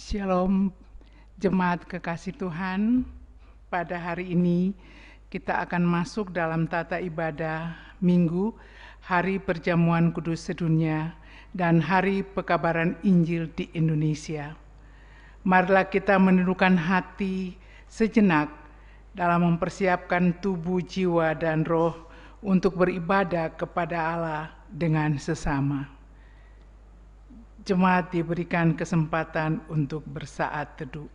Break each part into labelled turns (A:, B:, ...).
A: Shalom, jemaat kekasih Tuhan. Pada hari ini kita akan masuk dalam tata ibadah Minggu, Hari Perjamuan Kudus Sedunia, dan Hari Pekabaran Injil di Indonesia. Marilah kita menundukkan hati sejenak dalam mempersiapkan tubuh, jiwa, dan roh untuk beribadah kepada Allah dengan sesama. Jemaat diberikan kesempatan untuk bersaat teduh.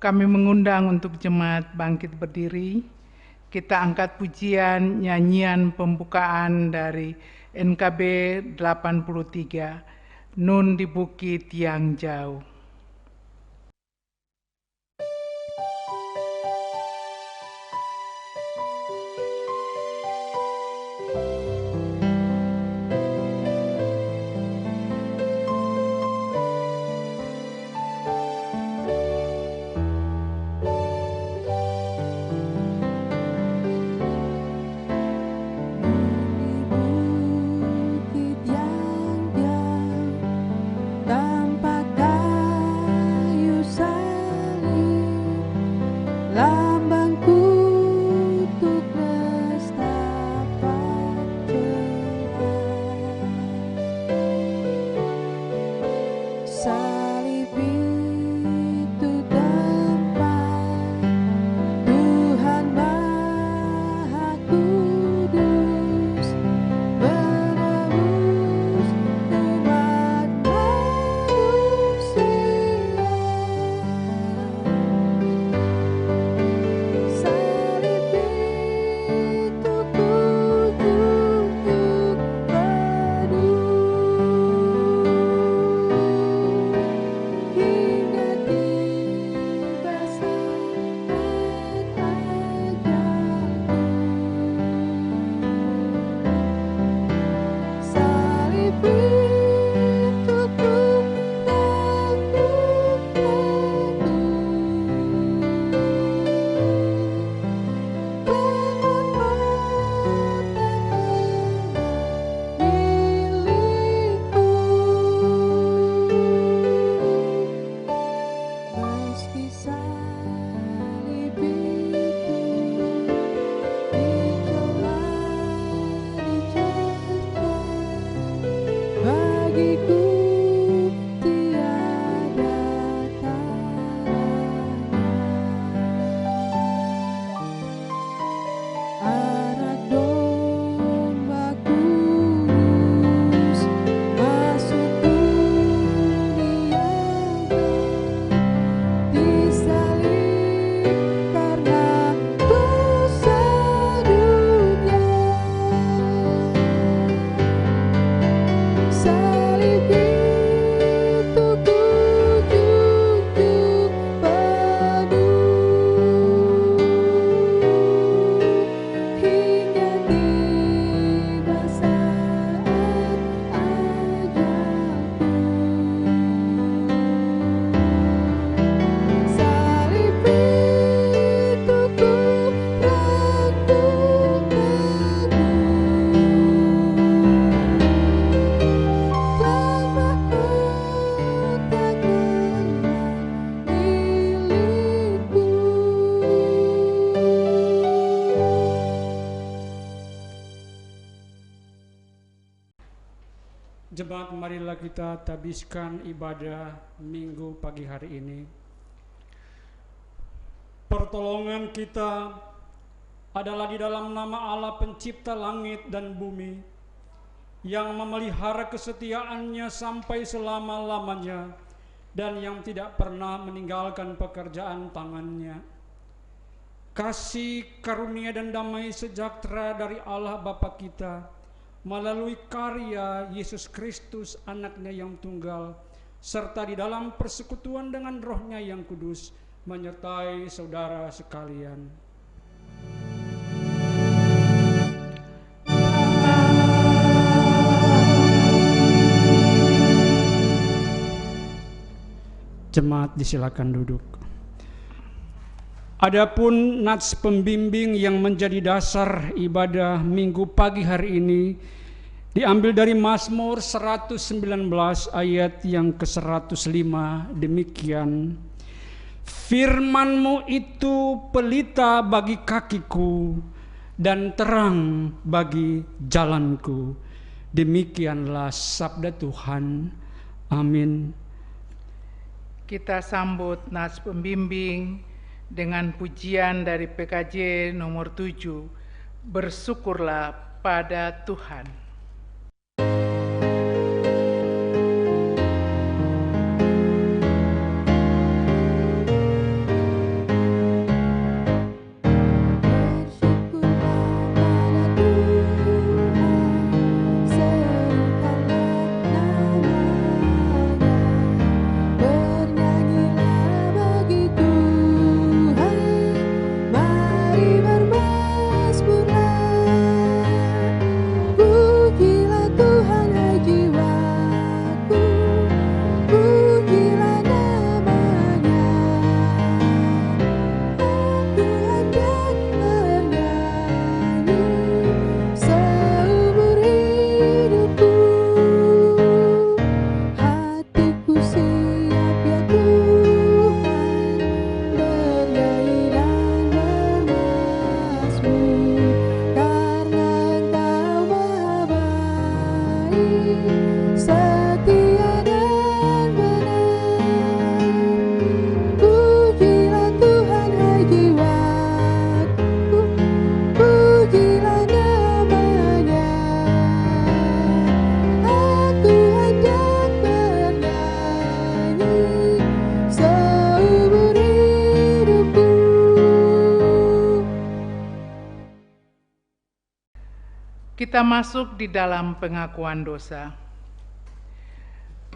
A: Kami mengundang untuk jemaat bangkit berdiri. Kita angkat pujian nyanyian pembukaan dari NKB 83, Nun di Bukit yang Jauh.
B: Jemaat, marilah kita tabiskan ibadah Minggu pagi hari ini. Pertolongan kita adalah di dalam nama Allah pencipta langit dan bumi, yang memelihara kesetiaannya sampai selama-lamanya dan yang tidak pernah meninggalkan pekerjaan tangannya. Kasih, karunia, dan damai sejahtera dari Allah Bapa kita melalui karya Yesus Kristus anaknya yang tunggal, serta di dalam persekutuan dengan Roh-Nya yang kudus, menyertai saudara sekalian. Jemaat disilakan duduk. Adapun nats pembimbing yang menjadi dasar ibadah Minggu pagi hari ini Diambil dari Mazmur 119 ayat yang ke-105, demikian. Firman-Mu itu pelita bagi kakiku dan terang bagi jalanku. Demikianlah sabda Tuhan. Amin.
A: Kita sambut nas pembimbing dengan pujian dari PKJ nomor 7, Bersyukurlah pada Tuhan. Kita masuk di dalam pengakuan dosa.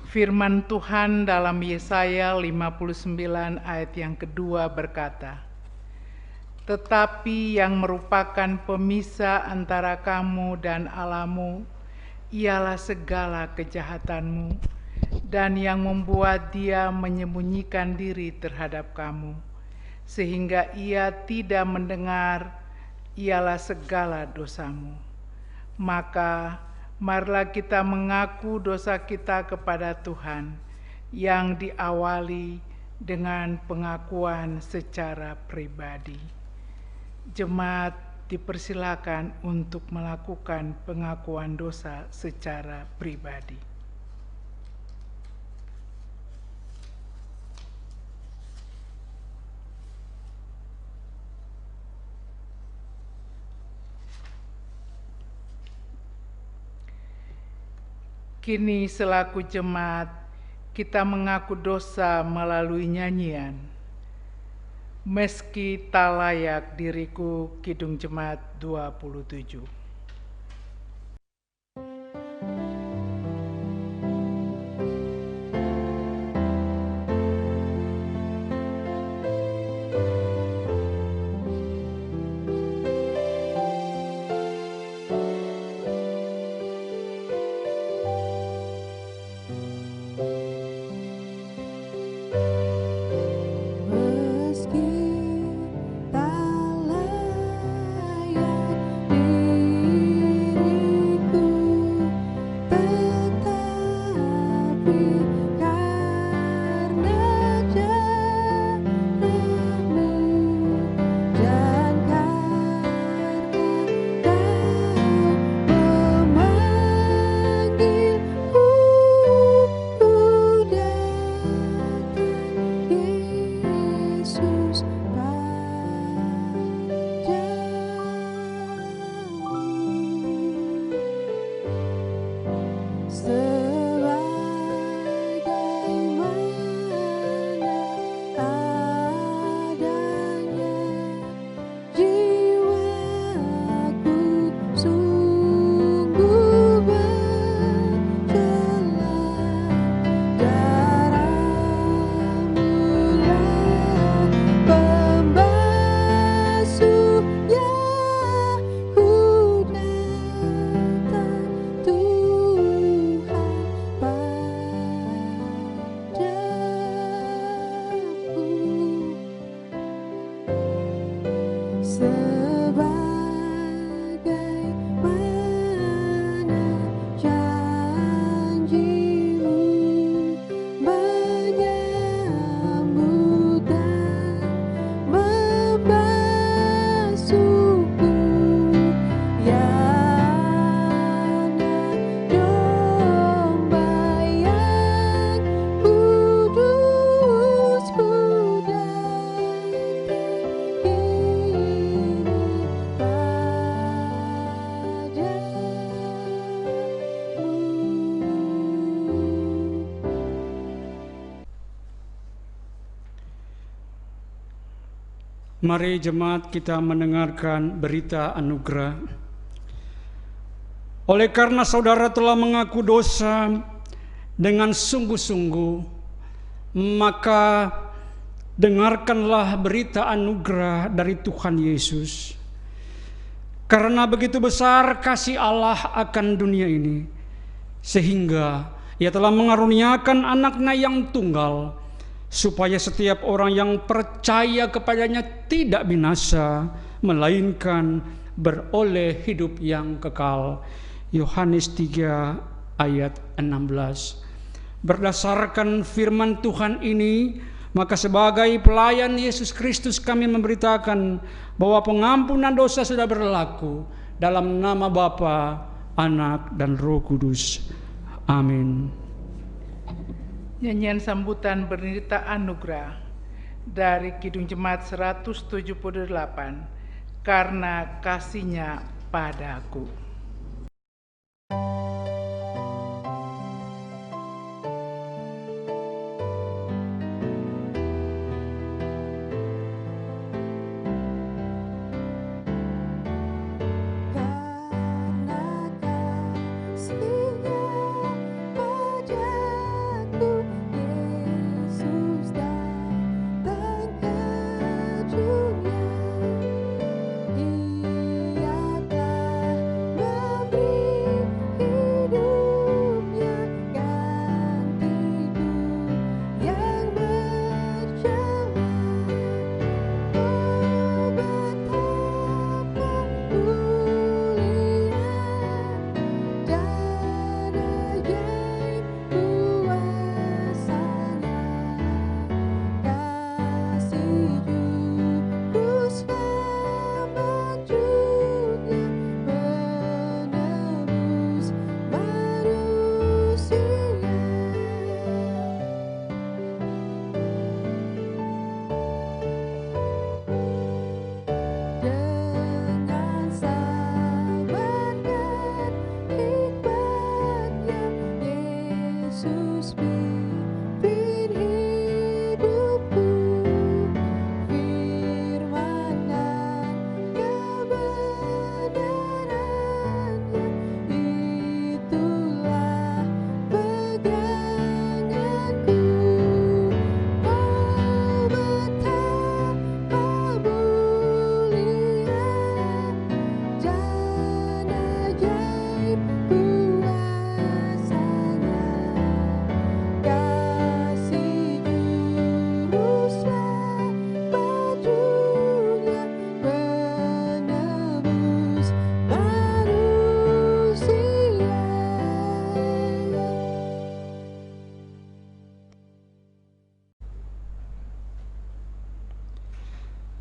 A: Firman Tuhan dalam Yesaya 59 ayat yang kedua berkata, "Tetapi yang merupakan pemisah antara kamu dan Allahmu, ialah segala kejahatanmu, dan yang membuat dia menyembunyikan diri terhadap kamu, sehingga ia tidak mendengar, ialah segala dosamu. Maka marilah kita mengaku dosa kita kepada Tuhan, yang diawali dengan pengakuan secara pribadi." Jemaat dipersilakan untuk melakukan pengakuan dosa secara pribadi. Kini selaku jemaat, kita mengaku dosa melalui nyanyian. Meski tak layak diriku, Kidung Jemaat 27.
B: Mari jemaat kita mendengarkan berita anugerah. Oleh karena saudara telah mengaku dosa dengan sungguh-sungguh, maka dengarkanlah berita anugerah dari Tuhan Yesus. Karena begitu besar kasih Allah akan dunia ini, sehingga Ia telah mengaruniakan anaknya yang tunggal, supaya setiap orang yang percaya kepadanya tidak binasa, melainkan beroleh hidup yang kekal. Yohanes 3 ayat 16. Berdasarkan firman Tuhan ini, maka sebagai pelayan Yesus Kristus kami memberitakan bahwa pengampunan dosa sudah berlaku dalam nama Bapa, Anak, dan Roh Kudus. Amin.
A: Nyanyian sambutan berita anugerah dari Kidung Jemaat 178, karena kasih-Nya padaku.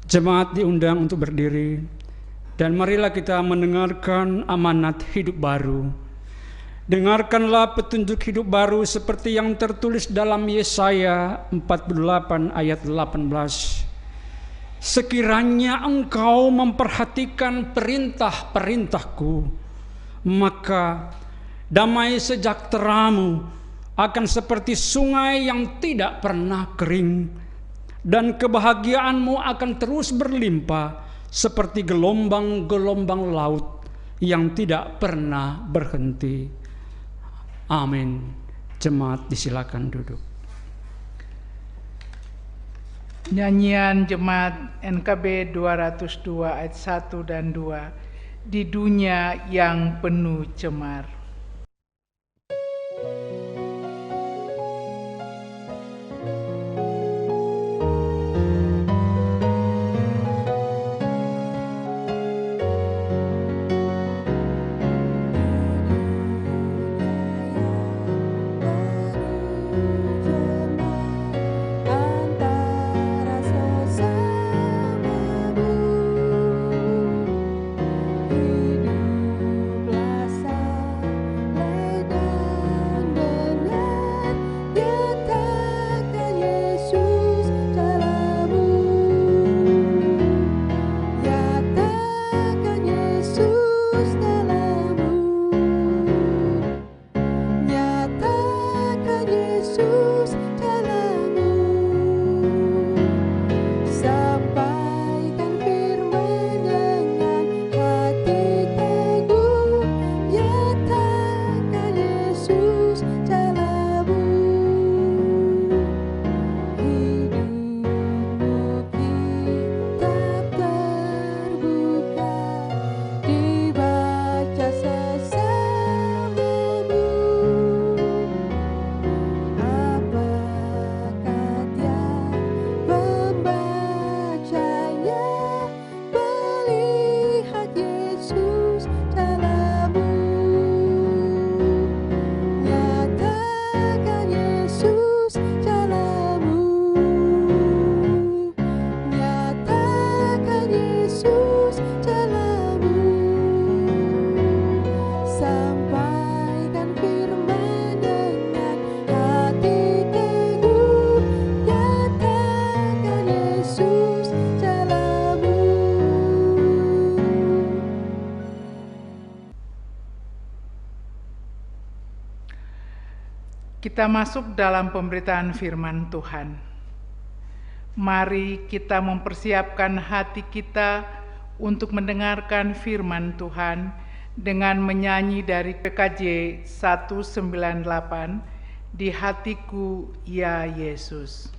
B: Jemaat diundang untuk berdiri, dan marilah kita mendengarkan amanat hidup baru. Dengarkanlah petunjuk hidup baru seperti yang tertulis dalam Yesaya 48 ayat 18. Sekiranya engkau memperhatikan perintah-perintahku, maka damai sejahteramu akan seperti sungai yang tidak pernah kering, dan kebahagiaanmu akan terus berlimpah seperti gelombang-gelombang laut yang tidak pernah berhenti. Amin. Jemaat disilakan duduk.
A: Nyanyian Jemaat NKB 202 ayat 1 dan 2, di dunia yang penuh cemar.
C: Hiduplah
A: Kita masuk dalam pemberitaan firman Tuhan. Mari kita mempersiapkan hati kita untuk mendengarkan firman Tuhan dengan menyanyi dari PKJ 198, Di Hatiku Ya Yesus.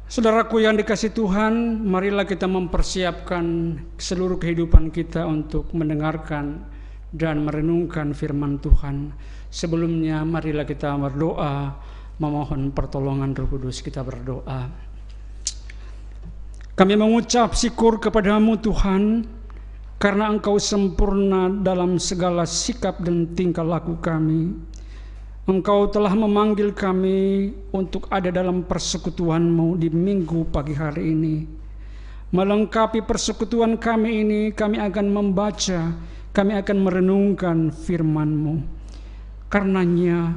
B: Saudaraku yang dikasihi Tuhan, marilah kita mempersiapkan seluruh kehidupan kita untuk mendengarkan dan merenungkan firman Tuhan. Sebelumnya marilah kita berdoa, memohon pertolongan Roh Kudus. Kita berdoa. Kami mengucap syukur kepadamu Tuhan, karena Engkau sempurna dalam segala sikap dan tingkah laku kami. Engkau telah memanggil kami untuk ada dalam persekutuan-Mu di minggu pagi hari ini. Melengkapi persekutuan kami ini, kami akan membaca, kami akan merenungkan firman-Mu. Karenanya,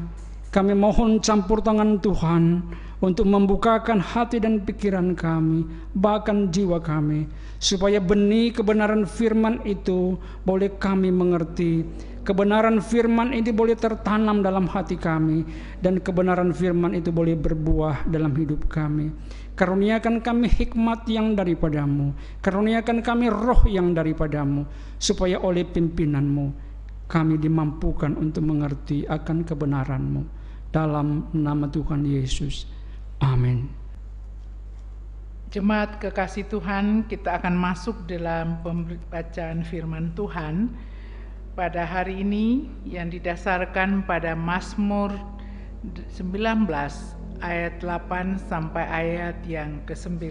B: kami mohon campur tangan Tuhan untuk membukakan hati dan pikiran kami, bahkan jiwa kami, supaya benih kebenaran firman itu boleh kami mengerti. Kebenaran firman ini boleh tertanam dalam hati kami, dan kebenaran firman itu boleh berbuah dalam hidup kami. Karuniakan kami hikmat yang daripadamu, karuniakan kami roh yang daripadamu, supaya oleh pimpinan-Mu kami dimampukan untuk mengerti akan kebenaran-Mu. Dalam nama Tuhan Yesus, amin.
A: Jemaat kekasih Tuhan, kita akan masuk dalam pembacaan firman Tuhan pada hari ini yang didasarkan pada Mazmur 19 ayat 8 sampai ayat yang ke-9.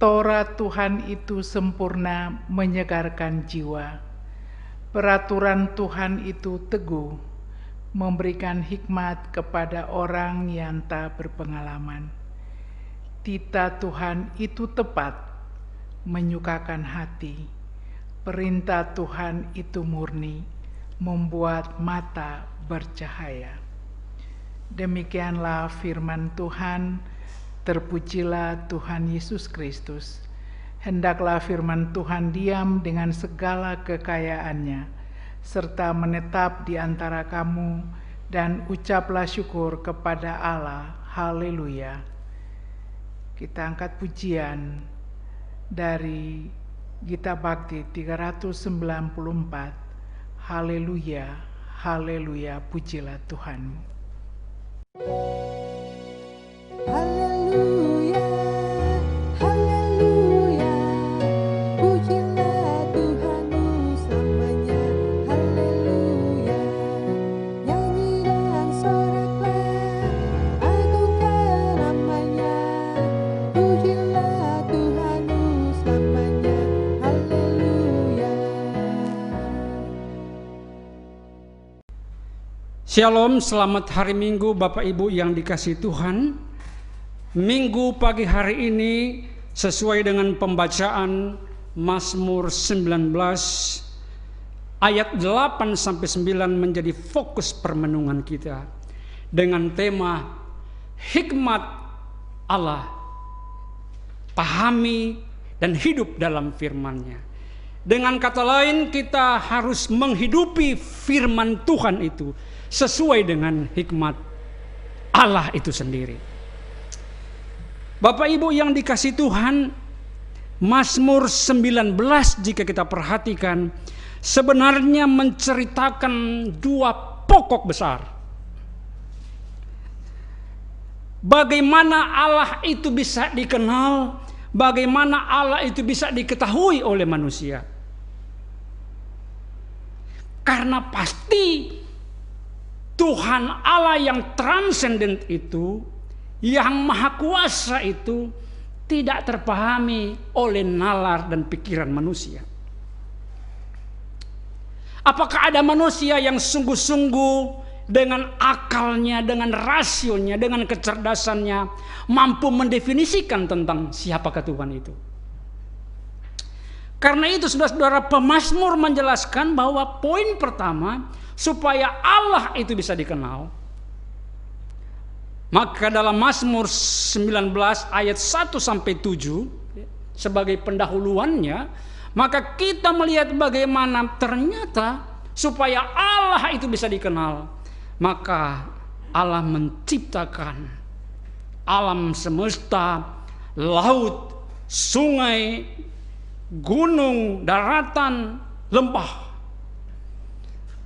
A: Taurat Tuhan itu sempurna, menyegarkan jiwa. Peraturan Tuhan itu teguh, memberikan hikmat kepada orang yang tak berpengalaman. Tita Tuhan itu tepat, menyukakan hati. Perintah Tuhan itu murni, membuat mata bercahaya. Demikianlah firman Tuhan. Terpujilah Tuhan Yesus Kristus. Hendaklah firman Tuhan diam dengan segala kekayaannya, serta menetap di antara kamu, dan ucaplah syukur kepada Allah. Haleluya. Kita angkat pujian dari Gita Bhakti 394. Haleluya, haleluya, pujilah Tuhanmu.
C: Haleluya, haleluya, pujilah Tuhanmu selamanya. Haleluya, nyanyi dan soraklah, agungkan namanya. Pujilah Tuhanmu selamanya. Haleluya.
B: Shalom, selamat hari Minggu Bapak Ibu yang dikasihi Tuhan. Minggu pagi hari ini sesuai dengan pembacaan Mazmur 19 ayat 8 sampai 9 menjadi fokus permenungan kita dengan tema hikmat Allah. pahami, dan hidup dalam firman-Nya. Dengan kata lain, kita harus menghidupi firman Tuhan itu sesuai dengan hikmat Allah itu sendiri. Bapak Ibu yang dikasihi Tuhan, Mazmur 19 jika kita perhatikan sebenarnya menceritakan dua pokok besar. Bagaimana Allah itu bisa dikenal, bagaimana Allah itu bisa diketahui oleh manusia. Karena pasti Tuhan Allah yang transenden itu, yang maha kuasa itu tidak terpahami oleh nalar dan pikiran manusia. Apakah ada manusia yang sungguh-sungguh dengan akalnya, dengan rasionya, dengan kecerdasannya mampu mendefinisikan tentang siapakah Tuhan itu? Karena itu saudara-saudara, pemazmur menjelaskan bahwa poin pertama supaya Allah itu bisa dikenal, maka dalam Mazmur 19 ayat 1-7 sebagai pendahuluannya, maka kita melihat bagaimana ternyata supaya Allah itu bisa dikenal, maka Allah menciptakan alam semesta, laut, sungai, gunung, daratan, lembah.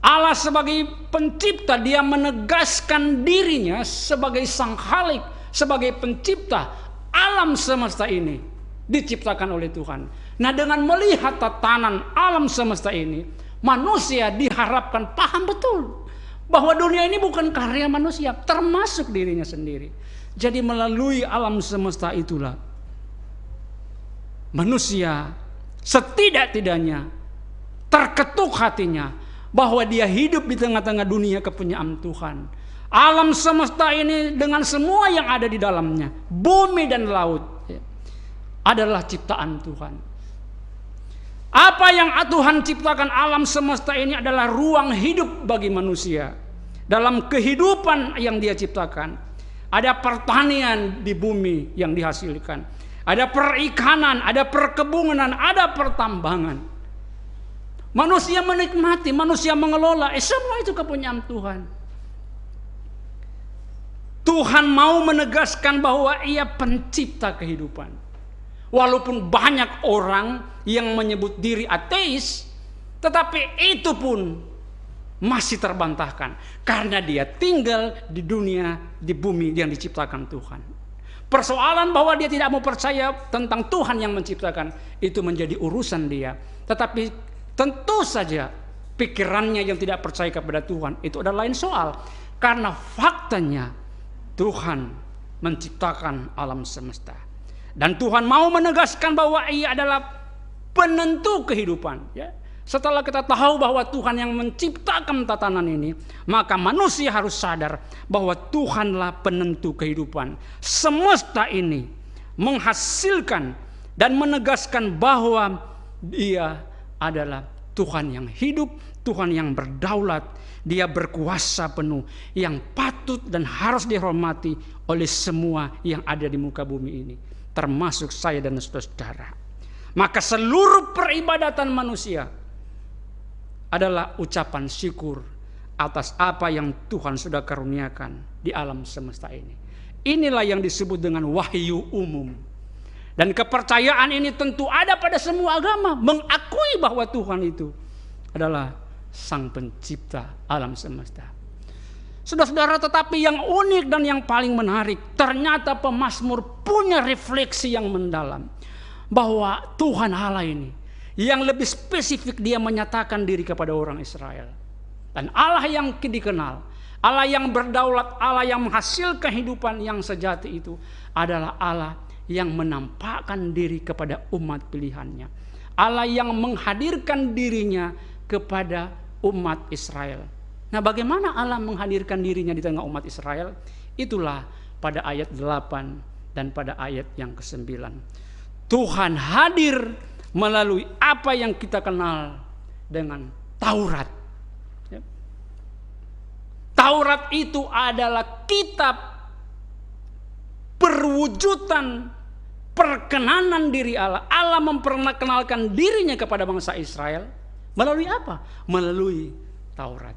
B: Allah sebagai pencipta, dia menegaskan dirinya sebagai sang khalik, sebagai pencipta. Alam semesta ini diciptakan oleh Tuhan. Nah, dengan melihat tatanan alam semesta ini, manusia diharapkan paham betul bahwa dunia ini bukan karya manusia, termasuk dirinya sendiri. Jadi melalui alam semesta itulah manusia setidak-tidaknya terketuk hatinya bahwa dia hidup di tengah-tengah dunia kepunyaan Tuhan. Alam semesta ini dengan semua yang ada di dalamnya, bumi dan laut, adalah ciptaan Tuhan. Apa yang Tuhan ciptakan alam semesta ini adalah ruang hidup bagi manusia. Dalam kehidupan yang dia ciptakan, ada pertanian di bumi yang dihasilkan, ada perikanan, ada perkebunan, ada pertambangan. Manusia menikmati, manusia mengelola, semua itu kepunyaan Tuhan. Tuhan mau menegaskan bahwa Ia pencipta kehidupan. Walaupun banyak orang yang menyebut diri ateis, tetapi itu pun masih terbantahkan karena dia tinggal di dunia, di bumi yang diciptakan Tuhan. Persoalan bahwa dia tidak mau percaya tentang Tuhan yang menciptakan itu menjadi urusan dia. Tetapi tentu saja pikirannya yang tidak percaya kepada Tuhan itu adalah lain soal. Karena faktanya Tuhan menciptakan alam semesta. Dan Tuhan mau menegaskan bahwa Ia adalah penentu kehidupan. Ya. Setelah kita tahu bahwa Tuhan yang menciptakan tatanan ini, maka manusia harus sadar bahwa Tuhanlah penentu kehidupan. Semesta ini menghasilkan dan menegaskan bahwa Dia adalah Tuhan yang hidup, Tuhan yang berdaulat, Dia berkuasa penuh, yang patut dan harus dihormati oleh semua yang ada di muka bumi ini, termasuk saya dan saudara. Maka seluruh peribadatan manusia adalah ucapan syukur atas apa yang Tuhan sudah karuniakan di alam semesta ini. Inilah yang disebut dengan wahyu umum. Dan kepercayaan ini tentu ada pada semua agama, mengakui bahwa Tuhan itu adalah Sang Pencipta alam semesta. Saudara-saudara, tetapi yang unik dan yang paling menarik, ternyata pemazmur punya refleksi yang mendalam bahwa Tuhan Allah ini yang lebih spesifik dia menyatakan diri kepada orang Israel. Dan Allah yang dikenal, Allah yang berdaulat, Allah yang menghasilkan kehidupan yang sejati itu adalah Allah yang menampakkan diri kepada umat pilihannya. Allah yang menghadirkan dirinya kepada umat Israel. Nah, bagaimana Allah menghadirkan dirinya di tengah umat Israel? Itulah pada ayat 8 dan pada ayat yang ke-9. Tuhan hadir melalui apa yang kita kenal dengan Taurat. Taurat itu adalah kitab perwujudan perkenanan diri Allah. Allah memperkenalkan dirinya kepada bangsa Israel melalui apa? Melalui Taurat.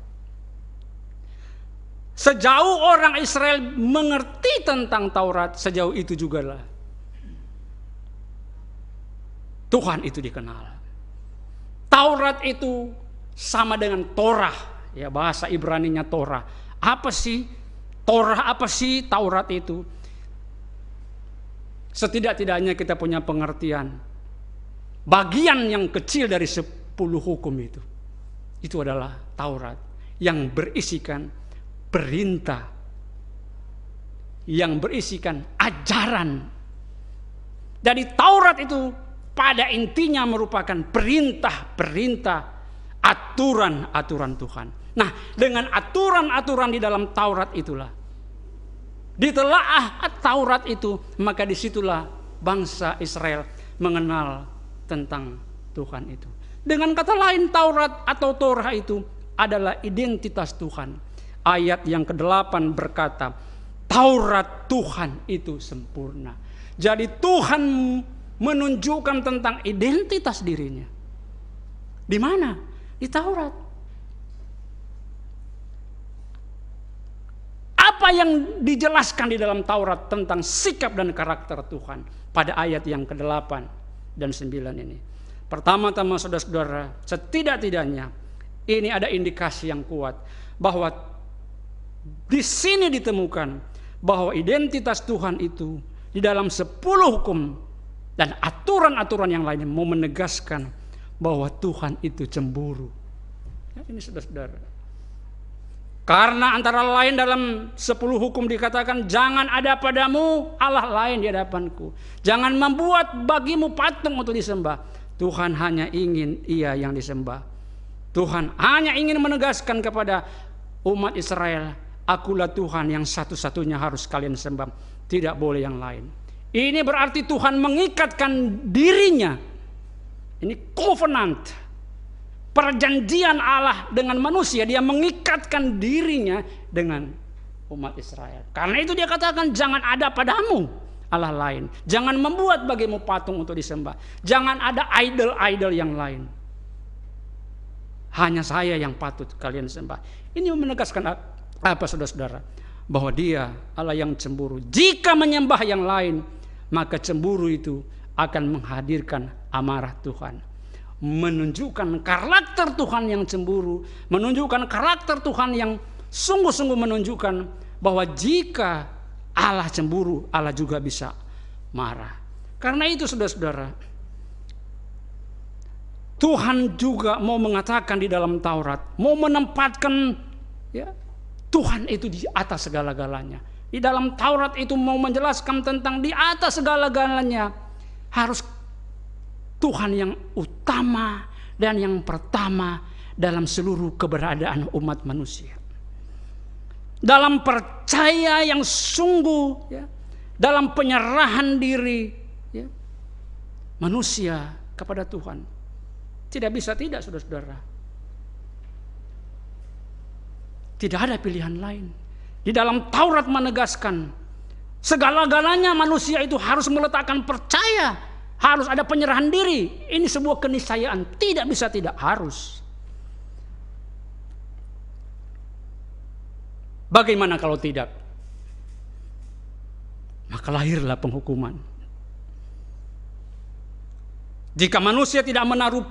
B: Sejauh orang Israel mengerti tentang Taurat, sejauh itu jugalah Tuhan itu dikenal. Taurat itu sama dengan Torah, ya, bahasa Ibraninya Torah. Apa sih Torah, apa sih Taurat itu? Setidak-tidaknya kita punya pengertian. Bagian yang kecil dari 10 hukum itu adalah Taurat yang berisikan perintah, yang berisikan ajaran. Jadi Taurat itu pada intinya merupakan perintah-perintah, aturan-aturan Tuhan. Nah, dengan aturan-aturan di dalam Taurat itulah, ditelaah Taurat itu, maka disitulah bangsa Israel mengenal tentang Tuhan itu. Dengan kata lain, Taurat atau Torah itu adalah identitas Tuhan. Ayat yang ke-8 berkata, Taurat Tuhan itu sempurna. Jadi Tuhan menunjukkan tentang identitas dirinya. Di mana? Di Taurat. Apa yang dijelaskan di dalam Taurat tentang sikap dan karakter Tuhan pada ayat yang ke-8 dan 9 ini. Pertama-tama saudara-saudara, setidak-tidaknya ini ada indikasi yang kuat bahwa di sini ditemukan bahwa identitas Tuhan itu di dalam 10 hukum dan aturan-aturan yang lainnya mau menegaskan bahwa Tuhan itu cemburu. Ya, ini saudara-saudara. Karena antara lain dalam 10 hukum dikatakan, jangan ada padamu Allah lain di hadapanku. Jangan membuat bagimu patung untuk disembah. Tuhan hanya ingin Ia yang disembah. Tuhan hanya ingin menegaskan kepada umat Israel, akulah Tuhan yang satu-satunya harus kalian sembah. Tidak boleh yang lain. Ini berarti Tuhan mengikatkan dirinya. Ini covenant. Perjanjian Allah dengan manusia, dia mengikatkan dirinya dengan umat Israel. Karena itu dia katakan, jangan ada padamu Allah lain. Jangan membuat bagimu patung untuk disembah. Jangan ada idol-idol yang lain. Hanya saya yang patut kalian sembah. Ini menegaskan apa saudara-saudara? Bahwa dia Allah yang cemburu. Jika menyembah yang lain, maka cemburu itu akan menghadirkan amarah Tuhan. Menunjukkan karakter Tuhan yang cemburu, menunjukkan karakter Tuhan yang sungguh-sungguh menunjukkan bahwa jika Allah cemburu, Allah juga bisa marah. Karena itu saudara-saudara, Tuhan juga mau mengatakan di dalam Taurat, mau menempatkan ya, Tuhan itu di atas segala-galanya. Di dalam Taurat itu mau menjelaskan tentang di atas segala-galanya harus Tuhan yang utama dan yang pertama dalam seluruh keberadaan umat manusia. Dalam percaya yang sungguh, ya, dalam penyerahan diri ya, manusia kepada Tuhan. Tidak bisa tidak, saudara-saudara. Tidak ada pilihan lain. Di dalam Taurat menegaskan segala-galanya manusia itu harus meletakkan percaya. Harus ada penyerahan diri. Ini sebuah keniscayaan. Tidak bisa tidak, harus. Bagaimana kalau tidak? Maka lahirlah penghukuman. Jika manusia tidak menaruh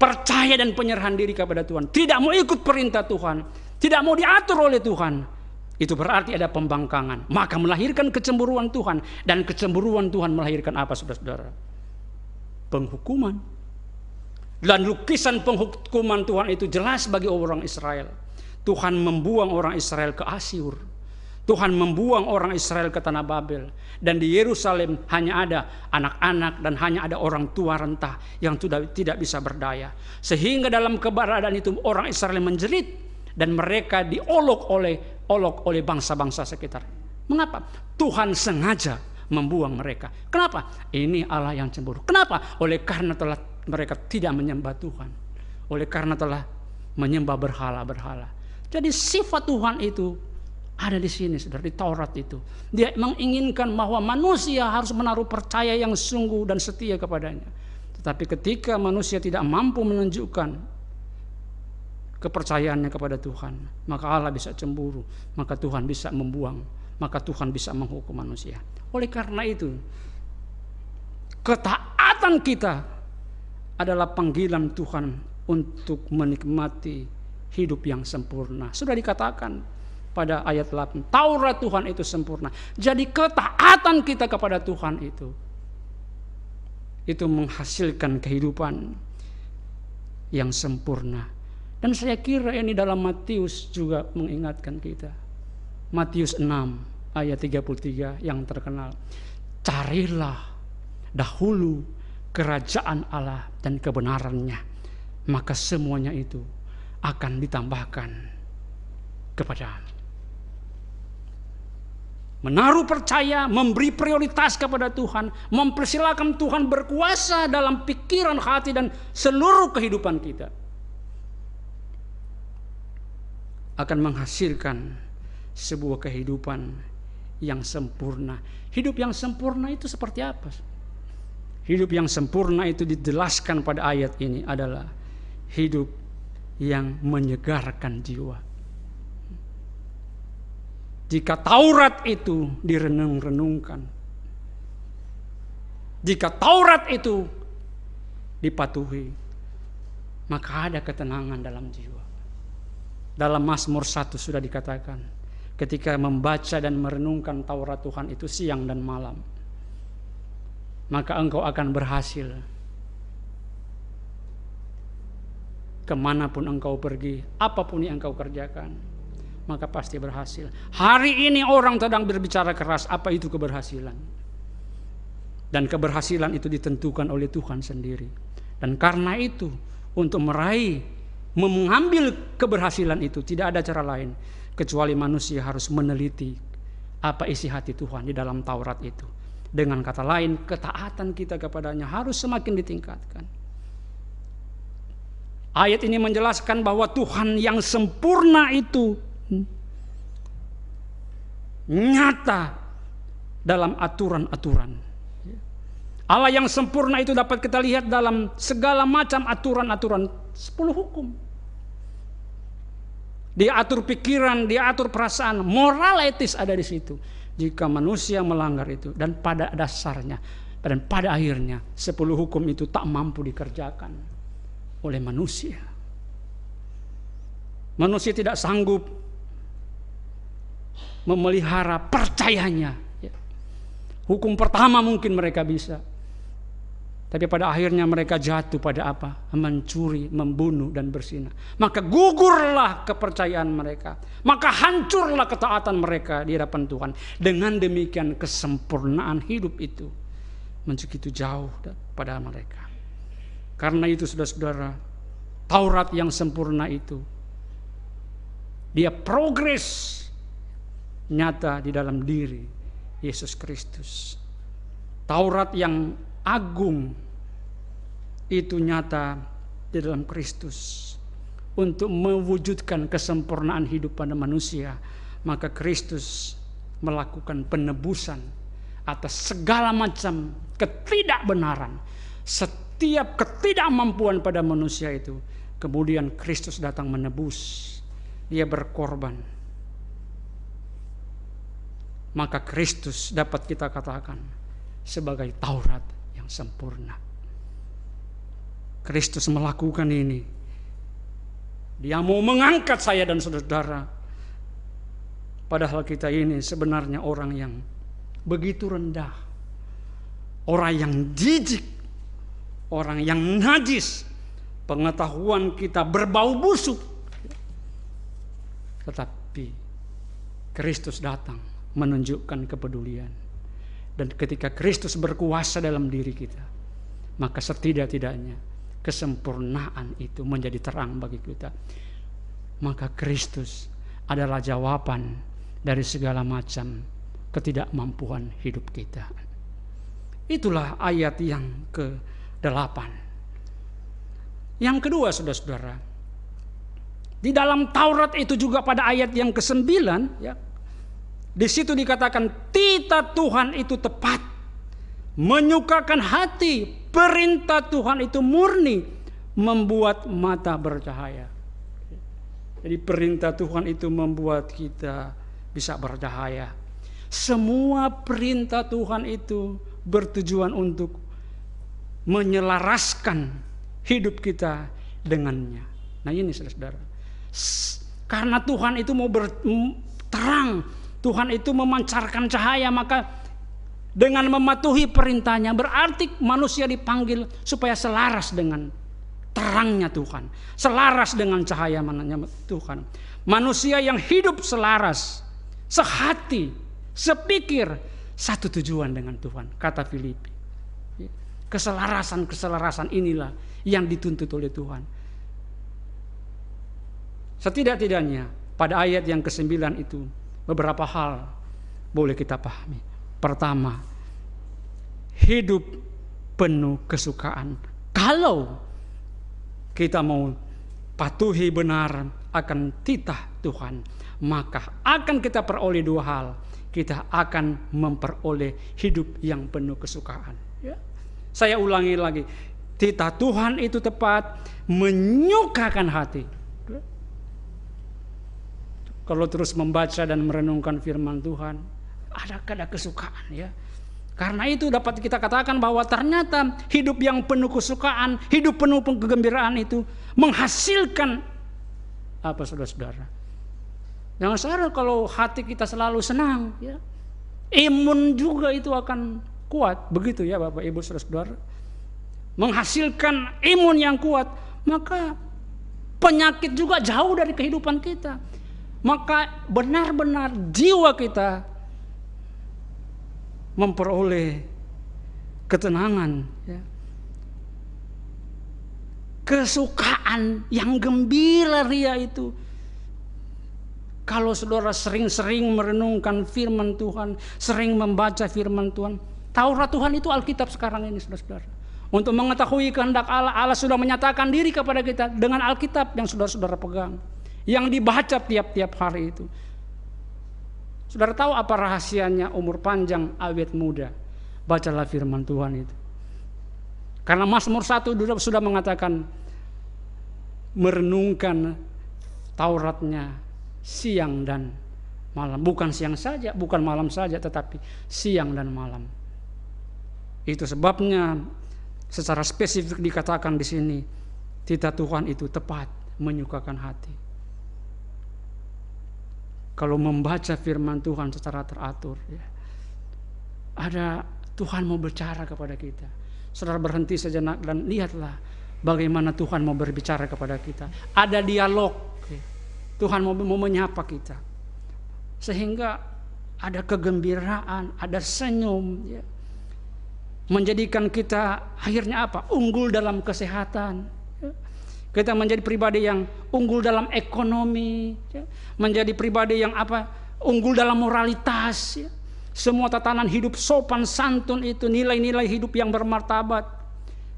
B: percaya dan penyerahan diri kepada Tuhan, tidak mau ikut perintah Tuhan, tidak mau diatur oleh Tuhan, itu berarti ada pembangkangan. Maka melahirkan kecemburuan Tuhan. Dan kecemburuan Tuhan melahirkan apa saudara-saudara? Penghukuman. Dan lukisan penghukuman Tuhan itu jelas bagi orang Israel. Tuhan membuang orang Israel ke Asyur. Tuhan membuang orang Israel ke tanah Babel. Dan di Yerusalem hanya ada anak-anak dan hanya ada orang tua renta yang tidak bisa berdaya. Sehingga dalam keberadaan itu orang Israel menjerit. Dan mereka diolok oleh bangsa-bangsa sekitar. Mengapa? Tuhan sengaja membuang mereka. Kenapa? Ini Allah yang cemburu. Kenapa? Oleh karena telah mereka tidak menyembah Tuhan. Oleh karena telah menyembah berhala-berhala. Jadi sifat Tuhan itu
D: Ada di sini, saudara, di Taurat itu. Dia menginginkan bahwa manusia harus menaruh percaya yang sungguh dan setia kepadanya. Tetapi ketika manusia tidak mampu menunjukkan kepercayaannya kepada Tuhan, maka Allah bisa cemburu, maka Tuhan bisa membuang, maka Tuhan bisa menghukum manusia. Oleh karena itu, ketaatan kita adalah panggilan Tuhan untuk menikmati hidup yang sempurna. Sudah dikatakan pada ayat 8, Taurat Tuhan itu sempurna. Jadi ketaatan kita kepada Tuhan itu menghasilkan kehidupan yang sempurna. Dan saya kira ini dalam Matius juga mengingatkan kita. Matius 6 ayat 33 yang terkenal. Carilah dahulu kerajaan Allah dan kebenarannya, maka semuanya itu akan ditambahkan kepadamu. Menaruh percaya, memberi prioritas kepada Tuhan, mempersilakan Tuhan berkuasa dalam pikiran, hati, dan seluruh kehidupan kita, akan menghasilkan sebuah kehidupan yang sempurna. Hidup yang sempurna itu seperti apa? Hidup yang sempurna itu dijelaskan pada ayat ini adalah hidup yang menyegarkan jiwa. Jika Taurat itu direnung-renungkan, jika Taurat itu dipatuhi, maka ada ketenangan dalam jiwa. Dalam Mazmur 1 sudah dikatakan, ketika membaca dan merenungkan Taurat Tuhan itu siang dan malam, maka engkau akan berhasil. Kemanapun engkau pergi, apapun yang engkau kerjakan, maka pasti berhasil. Hari ini orang sedang berbicara keras, apa itu keberhasilan? Dan keberhasilan itu ditentukan oleh Tuhan sendiri. Dan karena itu, untuk mengambil keberhasilan itu tidak ada cara lain kecuali manusia harus meneliti apa isi hati Tuhan di dalam Taurat itu. Dengan kata lain, ketaatan kita kepadanya harus semakin ditingkatkan. Ayat ini menjelaskan bahwa Tuhan yang sempurna itu nyata dalam aturan-aturan. Allah yang sempurna itu dapat kita lihat dalam segala macam aturan-aturan 10 hukum. Dia atur pikiran, dia atur perasaan, moral etis ada di situ. Jika manusia melanggar itu, dan pada dasarnya dan pada akhirnya 10 hukum itu tak mampu dikerjakan oleh manusia. Manusia tidak sanggup memelihara percayanya. Hukum pertama mungkin mereka bisa, tapi pada akhirnya mereka jatuh pada apa? Mencuri, membunuh, dan berzina. Maka gugurlah kepercayaan mereka. Maka hancurlah ketaatan mereka di hadapan Tuhan. Dengan demikian kesempurnaan hidup itu begitu jauh pada mereka. Karena itu saudara-saudara, Taurat yang sempurna itu, dia progres nyata di dalam diri Yesus Kristus. Taurat yang agung itu nyata di dalam Kristus. Untuk mewujudkan kesempurnaan hidup pada manusia, maka Kristus melakukan penebusan atas segala macam ketidakbenaran, setiap ketidakmampuan pada manusia itu. Kemudian Kristus datang menebus, dia berkorban. Maka Kristus dapat kita katakan sebagai Taurat yang sempurna. Kristus melakukan ini. Dia mau mengangkat saya dan saudara. Padahal kita ini sebenarnya orang yang begitu rendah, orang yang jijik, orang yang najis, pengetahuan kita berbau busuk. Tetapi Kristus datang menunjukkan kepedulian. Dan ketika Kristus berkuasa dalam diri kita, maka setidak-tidaknya kesempurnaan itu menjadi terang bagi kita. Maka Kristus adalah jawaban dari segala macam ketidakmampuan hidup kita. Itulah ayat yang ke-8. Yang kedua, saudara-saudara, di dalam Taurat itu juga pada ayat yang ke-9, ya, Di situ dikatakan titah Tuhan itu tepat, menyukakan hati, perintah Tuhan itu murni, membuat mata bercahaya. Jadi perintah Tuhan itu membuat kita bisa bercahaya. Semua perintah Tuhan itu bertujuan untuk menyelaraskan hidup kita dengannya. Nah ini saudara-saudara, karena Tuhan itu mau terang, Tuhan itu memancarkan cahaya, maka dengan mematuhi perintahnya berarti manusia dipanggil supaya selaras dengan terangnya Tuhan, selaras dengan cahaya Tuhan. Manusia yang hidup selaras, sehati, sepikir, satu tujuan dengan Tuhan, kata Filipi. Keselarasan inilah yang dituntut oleh Tuhan. Setidak-tidaknya pada ayat yang ke-9 itu beberapa hal boleh kita pahami. Pertama, hidup penuh kesukaan. Kalau kita mau patuhi benar akan titah Tuhan, maka akan kita peroleh dua hal. Kita akan memperoleh hidup yang penuh kesukaan. Ya. Saya ulangi lagi, titah Tuhan itu tepat, menyukakan hati. Kalau terus membaca dan merenungkan firman Tuhan, ada kesukaan ya. Karena itu dapat kita katakan bahwa ternyata hidup yang penuh kesukaan, hidup penuh kegembiraan itu menghasilkan apa saudara-saudara? Jangan salah kalau hati kita selalu senang ya. Imun juga itu akan kuat, begitu ya Bapak Ibu saudara-saudara. Menghasilkan imun yang kuat, maka penyakit juga jauh dari kehidupan kita. Maka benar-benar jiwa kita memperoleh ketenangan ya. Kesukaan yang gembira ria itu. Kalau saudara sering-sering merenungkan firman Tuhan, sering membaca firman Tuhan, Taurat Tuhan itu Alkitab sekarang ini saudara-saudara. Untuk mengetahui kehendak Allah, Allah sudah menyatakan diri kepada kita dengan Alkitab yang saudara-saudara pegang, yang dibaca tiap-tiap hari itu. Saudara tahu apa rahasianya umur panjang awet muda? Bacalah firman Tuhan itu. Karena Mazmur 1 sudah mengatakan merenungkan Tauratnya siang dan malam. Bukan siang saja, bukan malam saja, tetapi siang dan malam. Itu sebabnya secara spesifik dikatakan di sini, titah Tuhan itu tepat, menyukakan hati. Kalau membaca firman Tuhan secara teratur ya, ada Tuhan mau bicara kepada kita. Saudara berhenti sejenak dan lihatlah bagaimana Tuhan mau berbicara kepada kita. Ada dialog ya. Tuhan mau menyapa kita, sehingga ada kegembiraan, ada senyum ya. Menjadikan kita akhirnya apa? Unggul dalam kesehatan ya. Kita menjadi pribadi yang unggul dalam ekonomi ya. Menjadi pribadi yang apa? Unggul dalam moralitas ya. Semua tatanan hidup sopan santun itu, nilai-nilai hidup yang bermartabat.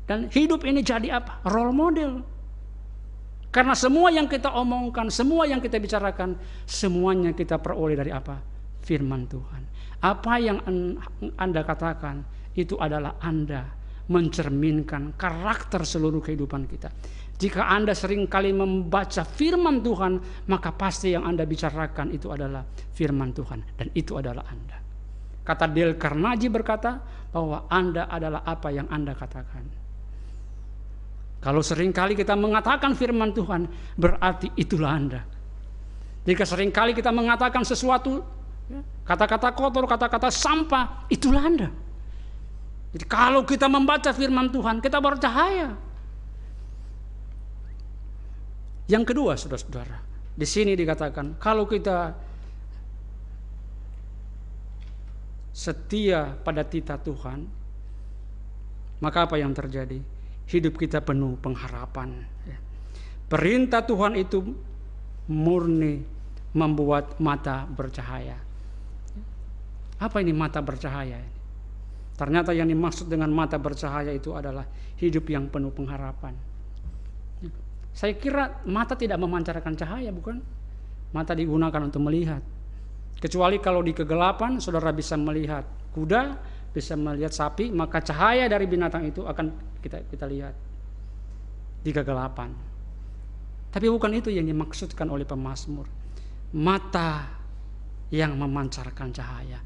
D: Dan hidup ini jadi apa? Role model. Karena semua yang kita omongkan, semua yang kita bicarakan, semuanya kita peroleh dari apa? Firman Tuhan. Apa yang Anda katakan, itu adalah Anda mencerminkan karakter seluruh kehidupan kita. Jika Anda sering kali membaca firman Tuhan, maka pasti yang Anda bicarakan itu adalah firman Tuhan. Dan itu adalah Anda. Kata Dale Carnegie berkata bahwa Anda adalah apa yang Anda katakan. Kalau sering kali kita mengatakan firman Tuhan, berarti itulah Anda. Jika sering kali kita mengatakan sesuatu, kata-kata kotor, kata-kata sampah, itulah Anda. Jadi kalau kita membaca firman Tuhan, kita bercahaya. Yang kedua, saudara-saudara, di sini dikatakan kalau kita setia pada titah Tuhan, maka apa yang terjadi? Hidup kita penuh pengharapan. Perintah Tuhan itu murni, membuat mata bercahaya. Apa ini mata bercahaya? Ternyata yang dimaksud dengan mata bercahaya itu adalah hidup yang penuh pengharapan. Saya kira mata tidak memancarkan cahaya, bukan? Mata digunakan untuk melihat. Kecuali kalau di kegelapan saudara bisa melihat kuda, bisa melihat sapi, maka cahaya dari binatang itu akan kita lihat di kegelapan. Tapi bukan itu yang dimaksudkan oleh pemazmur. Mata yang memancarkan cahaya.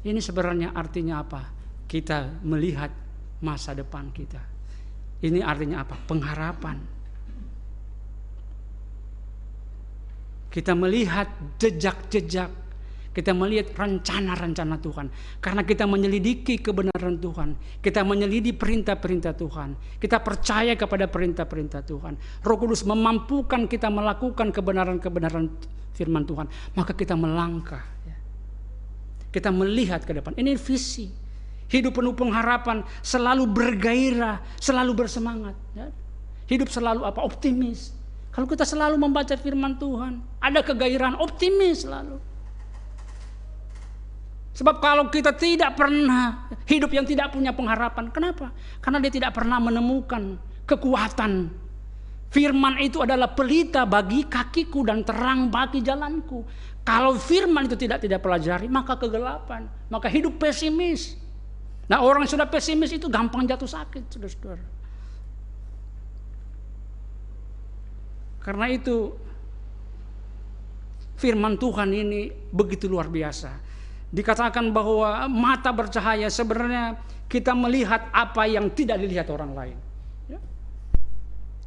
D: Ini sebenarnya artinya apa? Kita melihat masa depan kita. Ini artinya apa? Pengharapan. Kita melihat jejak-jejak, kita melihat rencana-rencana Tuhan. Karena kita menyelidiki kebenaran Tuhan, kita menyelidiki perintah-perintah Tuhan, kita percaya kepada perintah-perintah Tuhan. Roh Kudus memampukan kita melakukan kebenaran-kebenaran firman Tuhan. Maka kita melangkah, kita melihat ke depan. Ini visi. Hidup penuh pengharapan, selalu bergairah, selalu bersemangat. Hidup selalu apa? Optimis. Kalau kita selalu membaca firman Tuhan, ada kegairahan, optimis selalu. Sebab kalau kita tidak pernah hidup yang tidak punya pengharapan, kenapa? Karena dia tidak pernah menemukan kekuatan. Firman itu adalah pelita bagi kakiku dan terang bagi jalanku. Kalau firman itu tidak pelajari, maka kegelapan, maka hidup pesimis. Nah, orang yang sudah pesimis itu gampang jatuh sakit, saudara-saudara. Karena itu firman Tuhan ini begitu luar biasa. Dikatakan bahwa mata bercahaya, sebenarnya kita melihat apa yang tidak dilihat orang lain.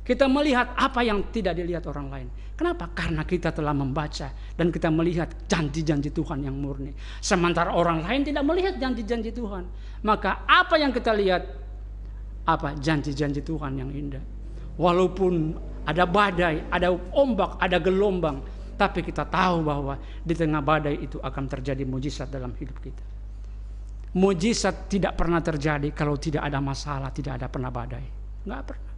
D: Kita melihat apa yang tidak dilihat orang lain. Kenapa? Karena kita telah membaca dan kita melihat janji-janji Tuhan yang murni. Sementara orang lain tidak melihat janji-janji Tuhan. Maka apa yang kita lihat? Apa? Janji-janji Tuhan yang indah. Walaupun ada badai, ada ombak, ada gelombang, tapi kita tahu bahwa di tengah badai itu akan terjadi mujizat dalam hidup kita. Mujizat tidak pernah terjadi kalau tidak ada masalah, tidak ada pernah badai. Enggak pernah.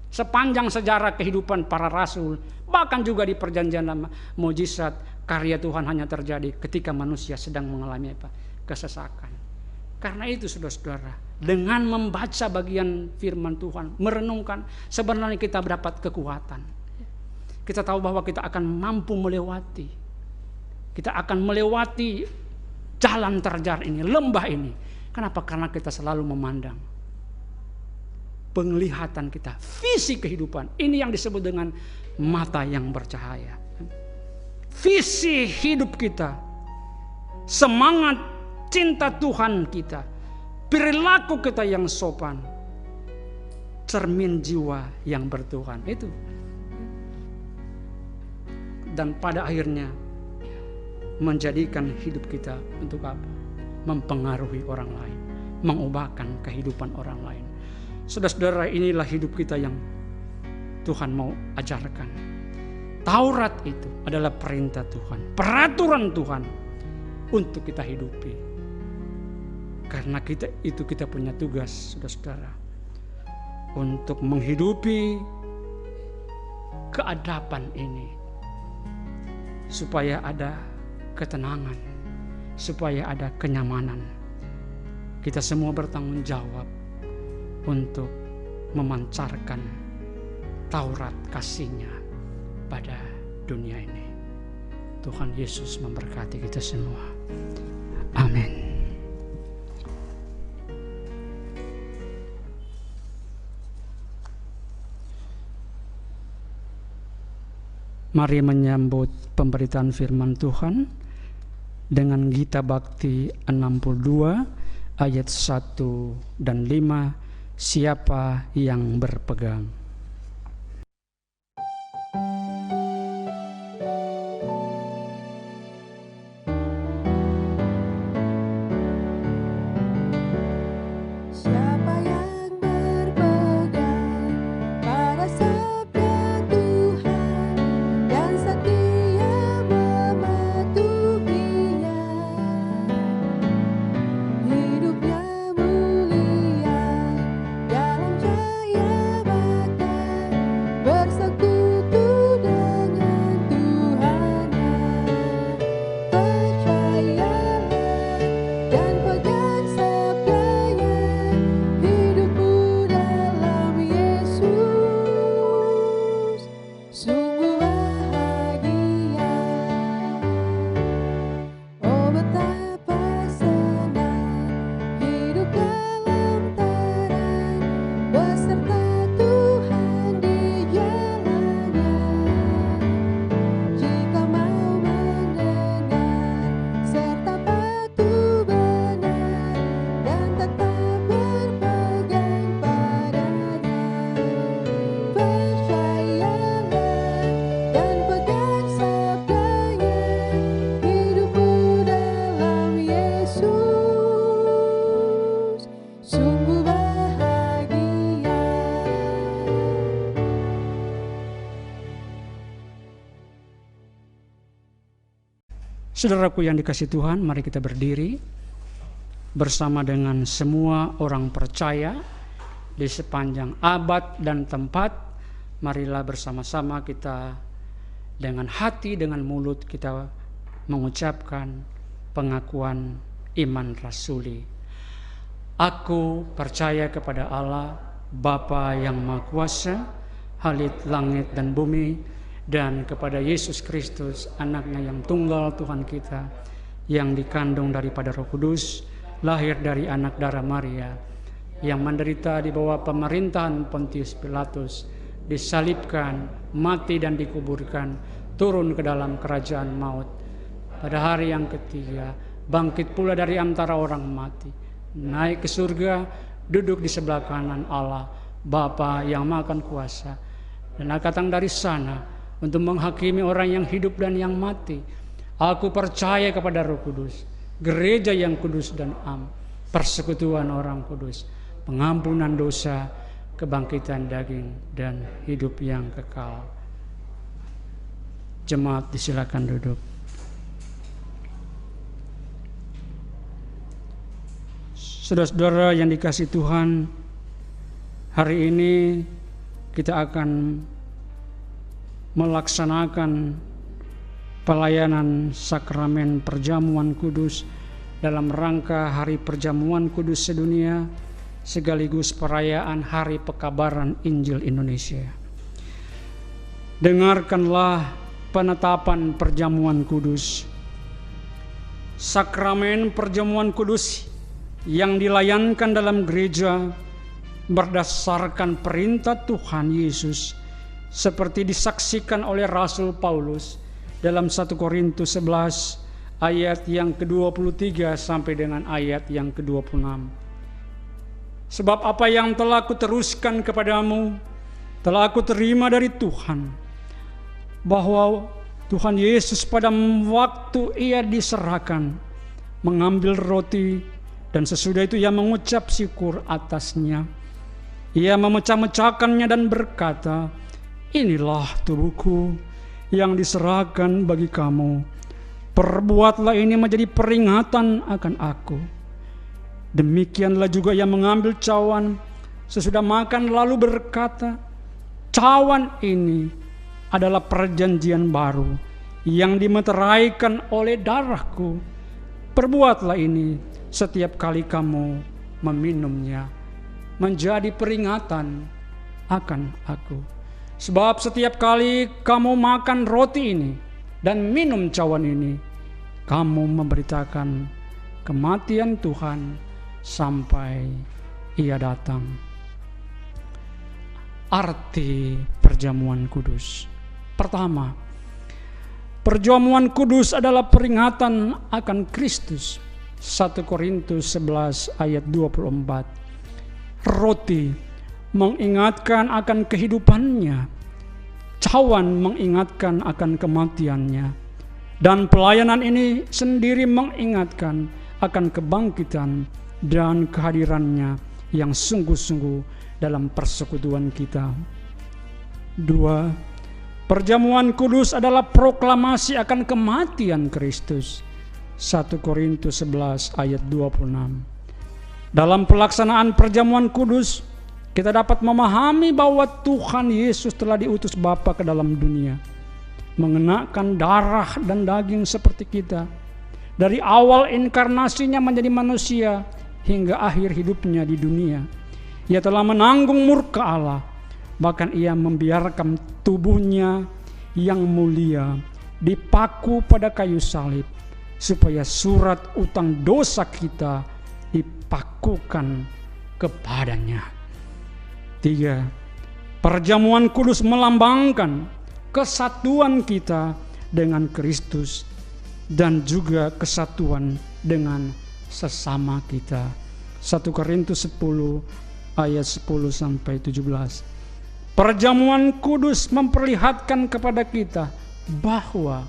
D: Sepanjang sejarah kehidupan para rasul, bahkan juga di perjanjian lama, mujizat karya Tuhan hanya terjadi ketika manusia sedang mengalami apa? Kesesakan. Karena itu saudara-saudara, dengan membaca bagian firman Tuhan, merenungkan, sebenarnya kita mendapat kekuatan. Kita tahu bahwa kita akan mampu melewati. Kita akan melewati jalan terjar ini, lembah ini. Kenapa? Karena kita selalu memandang. Penglihatan kita, visi kehidupan. Ini yang disebut dengan mata yang bercahaya. Visi hidup kita, semangat cinta Tuhan kita, perilaku kita yang sopan, cermin jiwa yang bertuhan itu. Dan pada akhirnya menjadikan hidup kita untuk apa? Mempengaruhi orang lain, mengubahkan kehidupan orang lain. Saudara-saudara, inilah hidup kita yang Tuhan mau ajarkan. Taurat itu adalah perintah Tuhan, peraturan Tuhan untuk kita hidupi. Karena kita punya tugas, saudara-saudara, untuk menghidupi keadaban ini, supaya ada ketenangan, supaya ada kenyamanan. Kita semua bertanggung jawab untuk memancarkan Taurat kasih-Nya pada dunia ini. Tuhan Yesus memberkati kita semua. Amin. Mari menyambut pemberitaan firman Tuhan dengan Gita Bakti 62 ayat 1 dan 5. Siapa yang berpegang?
C: Hidupnya mulia dalam cahaya
D: Saudaraku yang dikasihi Tuhan, mari kita berdiri bersama dengan semua orang percaya di sepanjang abad dan tempat. Marilah bersama-sama kita dengan hati, dengan mulut kita mengucapkan pengakuan iman rasuli. Aku percaya kepada Allah, Bapa yang Maha Kuasa, Halik langit dan bumi, dan kepada Yesus Kristus, anaknya yang tunggal Tuhan kita, yang dikandung daripada Roh Kudus, lahir dari anak darah Maria, yang menderita di bawah pemerintahan Pontius Pilatus, disalibkan, mati dan dikuburkan, turun ke dalam kerajaan maut. Pada hari yang ketiga, bangkit pula dari antara orang mati, naik ke surga, duduk di sebelah kanan Allah, Bapa yang Maha Kuasa, dan akan datang dari sana untuk menghakimi orang yang hidup dan yang mati. Aku percaya kepada Roh Kudus, gereja yang kudus dan am, persekutuan orang kudus, pengampunan dosa, kebangkitan daging, dan hidup yang kekal. Jemaat disilakan duduk. Saudara-saudara yang dikasihi Tuhan, hari ini kita akan melaksanakan pelayanan sakramen perjamuan kudus dalam rangka Hari Perjamuan Kudus Sedunia sekaligus perayaan Hari Pekabaran Injil Indonesia. Dengarkanlah penetapan perjamuan kudus. Sakramen perjamuan kudus yang dilayankan dalam gereja berdasarkan perintah Tuhan Yesus seperti disaksikan oleh Rasul Paulus dalam 1 Korintus 11 ayat yang ke-23 sampai dengan ayat yang ke-26. Sebab apa yang telah kuteruskan kepadamu telah aku terima dari Tuhan, bahwa Tuhan Yesus pada waktu ia diserahkan mengambil roti, dan sesudah itu ia mengucap syukur atasnya. Ia memecah-mecahkannya dan berkata, inilah tubuhku yang diserahkan bagi kamu. Perbuatlah ini menjadi peringatan akan aku. Demikianlah juga ia mengambil cawan sesudah makan lalu berkata, cawan ini adalah perjanjian baru yang dimeteraikan oleh darahku. Perbuatlah ini setiap kali kamu meminumnya menjadi peringatan akan aku. Sebab setiap kali kamu makan roti ini dan minum cawan ini, kamu memberitakan kematian Tuhan sampai ia datang. Arti perjamuan kudus. Pertama, perjamuan kudus adalah peringatan akan Kristus. 1 Korintus 11 ayat 24. Roti mengingatkan akan kehidupannya, cawan mengingatkan akan kematiannya, dan pelayanan ini sendiri mengingatkan akan kebangkitan dan kehadirannya yang sungguh-sungguh dalam persekutuan kita. 2. Perjamuan kudus adalah proklamasi akan kematian Kristus. 1 Korintus 11 ayat 26. Dalam pelaksanaan perjamuan kudus, kita dapat memahami bahwa Tuhan Yesus telah diutus Bapa ke dalam dunia, mengenakan darah dan daging seperti kita. Dari awal inkarnasinya menjadi manusia hingga akhir hidupnya di dunia, ia telah menanggung murka Allah. Bahkan ia membiarkan tubuhnya yang mulia dipaku pada kayu salib, supaya surat utang dosa kita dipakukan kepadanya. 3. Perjamuan kudus melambangkan kesatuan kita dengan Kristus dan juga kesatuan dengan sesama kita. 1 Korintus 10 ayat 10 sampai 17. Perjamuan kudus memperlihatkan kepada kita bahwa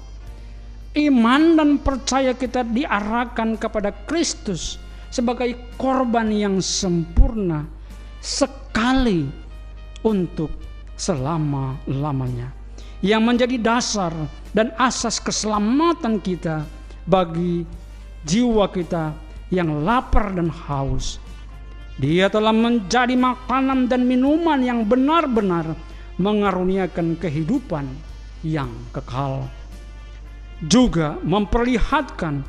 D: iman dan percaya kita diarahkan kepada Kristus sebagai korban yang sempurna sekali untuk selama-lamanya, yang menjadi dasar dan asas keselamatan kita bagi jiwa kita yang lapar dan haus. Dia telah menjadi makanan dan minuman yang benar-benar mengaruniakan kehidupan yang kekal. Juga memperlihatkan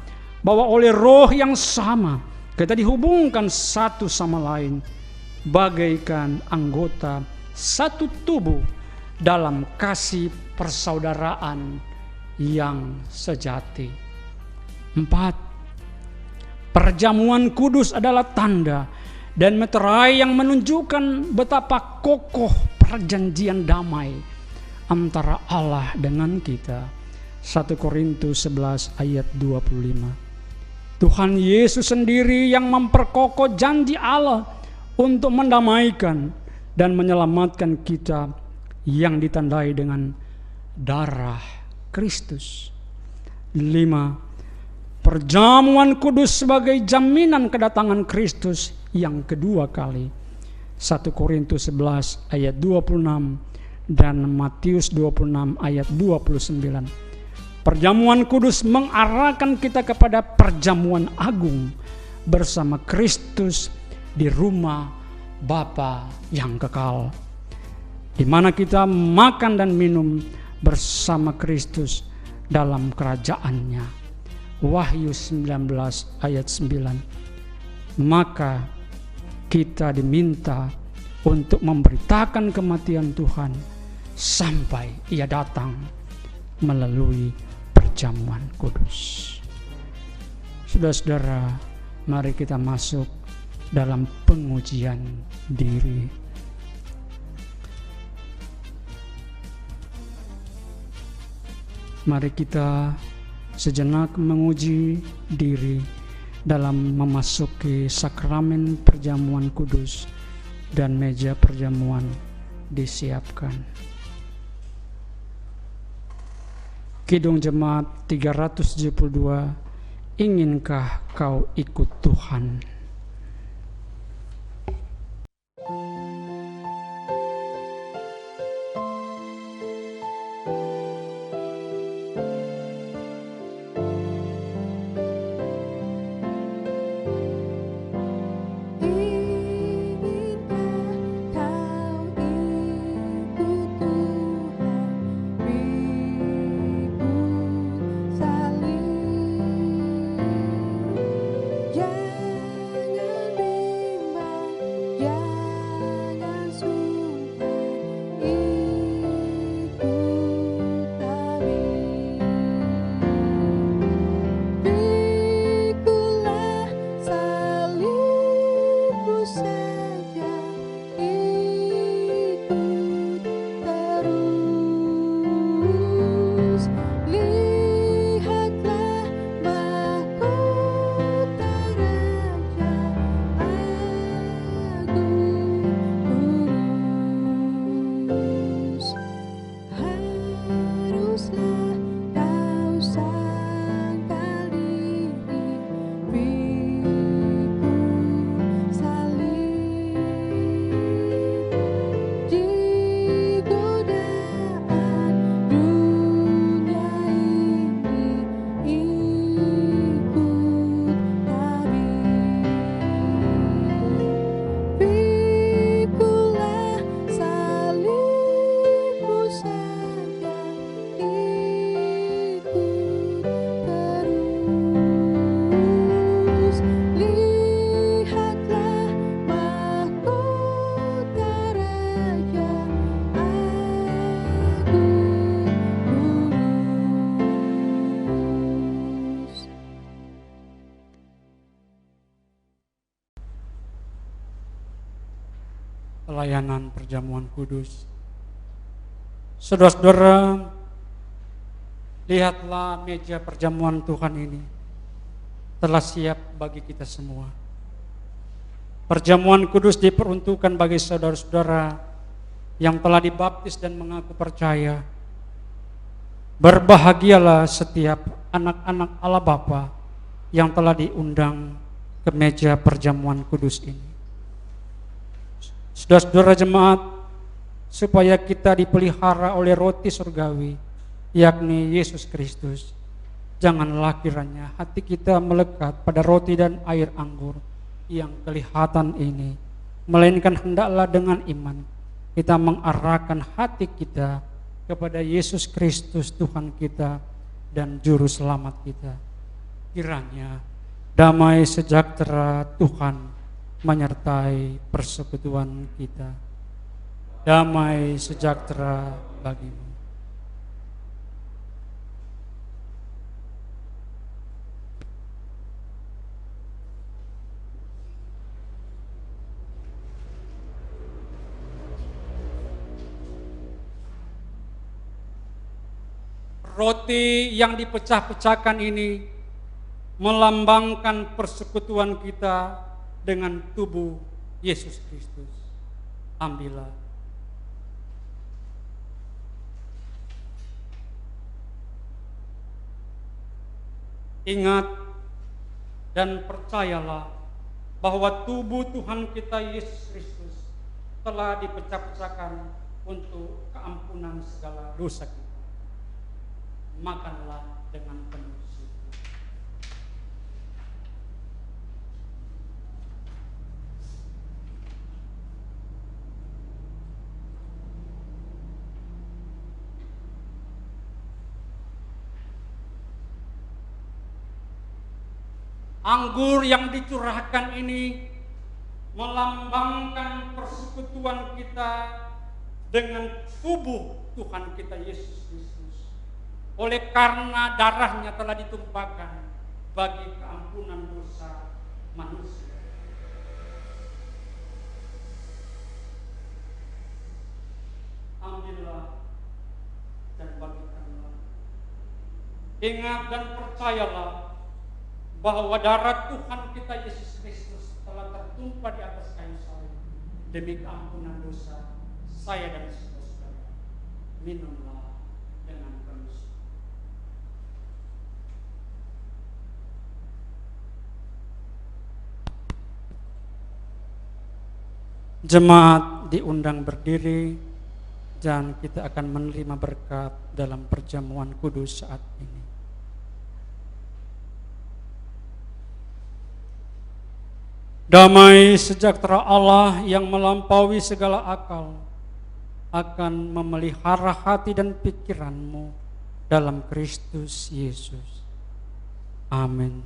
D: bahwa oleh roh yang sama kita dihubungkan satu sama lain bagaikan anggota satu tubuh dalam kasih persaudaraan yang sejati. 4. Perjamuan kudus adalah tanda dan meterai yang menunjukkan betapa kokoh perjanjian damai antara Allah dengan kita. 1 Korintus 11 ayat 25. Tuhan Yesus sendiri yang memperkokoh janji Allah untuk mendamaikan dan menyelamatkan kita yang ditandai dengan darah Kristus. 5. Perjamuan kudus sebagai jaminan kedatangan Kristus yang kedua kali. 1 Korintus 11 ayat 26 dan Matius 26 ayat 29. Perjamuan kudus mengarahkan kita kepada perjamuan agung bersama Kristus di rumah Bapa yang kekal, di mana kita makan dan minum bersama Kristus dalam kerajaannya. Wahyu 19 ayat 9. Maka kita diminta untuk memberitakan kematian Tuhan sampai Ia datang melalui perjamuan kudus. Saudara-saudara, mari kita masuk dalam pengujian diri. Mari kita sejenak menguji diri dalam memasuki sakramen perjamuan kudus dan meja perjamuan disiapkan. Kidung Jemaat 372, inginkah kau ikut Tuhan? Pelayanan perjamuan kudus. Saudara-saudara, lihatlah meja perjamuan Tuhan ini telah siap bagi kita semua. Perjamuan kudus diperuntukkan bagi saudara-saudara yang telah dibaptis dan mengaku percaya. Berbahagialah setiap anak-anak Allah Bapa yang telah diundang ke meja perjamuan kudus ini. Saudara-saudara jemaat, supaya kita dipelihara oleh roti surgawi, yakni Yesus Kristus. Janganlah kiranya hati kita melekat pada roti dan air anggur yang kelihatan ini, melainkan hendaklah dengan iman kita mengarahkan hati kita kepada Yesus Kristus Tuhan kita dan Juru Selamat kita. Kiranya damai sejahtera Tuhan menyertai persekutuan kita. Damai sejahtera bagimu. Roti yang dipecah-pecahkan ini melambangkan persekutuan kita dengan tubuh Yesus Kristus. Ambillah. Ingat dan percayalah bahwa tubuh Tuhan kita Yesus Kristus telah dipecah-pecahkan untuk keampunan segala dosa kita. Makanlah dengan penuh syukur. Anggur yang dicurahkan ini melambangkan persekutuan kita dengan tubuh Tuhan kita Yesus Kristus. Oleh karena darahnya telah ditumpahkan bagi keampunan dosa manusia. Ambillah dan bagikanlah. Ingat dan percayalah bahwa darah Tuhan kita Yesus Kristus telah tertumpah di atas kayu salib demi keampunan dosa saya dan saudara. Minumlah dengan penuh. Jemaat diundang berdiri dan kita akan menerima berkat dalam perjamuan kudus saat ini. Damai sejahtera Allah yang melampaui segala akal akan memelihara hati dan pikiranmu dalam Kristus Yesus. Amin.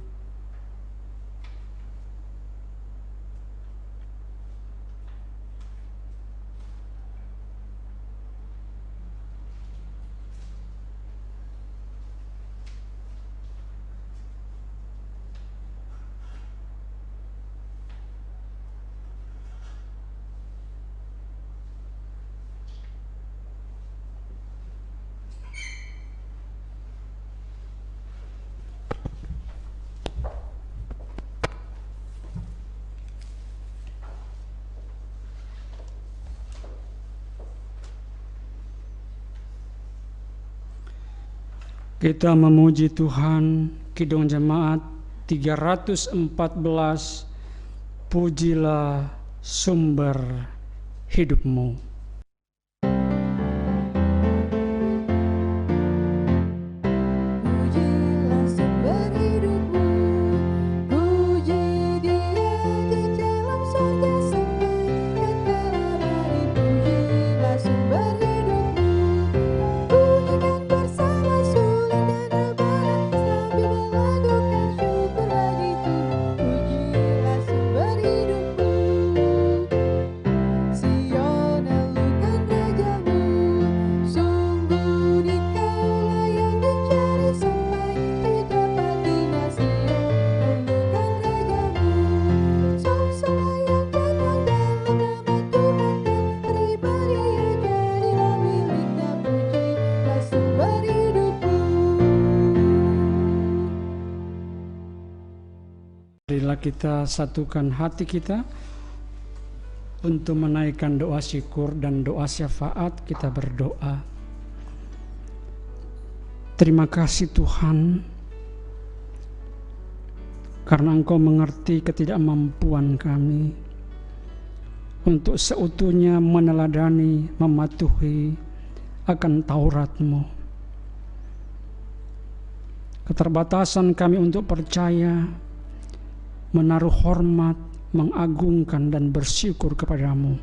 D: Kita memuji Tuhan, Kidung Jemaat 314, pujilah sumber hidupmu. Marilah kita satukan hati kita untuk menaikkan doa syukur dan doa syafaat. Kita berdoa. Terima kasih Tuhan, karena Engkau mengerti ketidakmampuan kami untuk seutuhnya meneladani, mematuhi akan Taurat-Mu. keterbatasan kami untuk percaya, menaruh hormat, mengagungkan dan bersyukur kepadamu.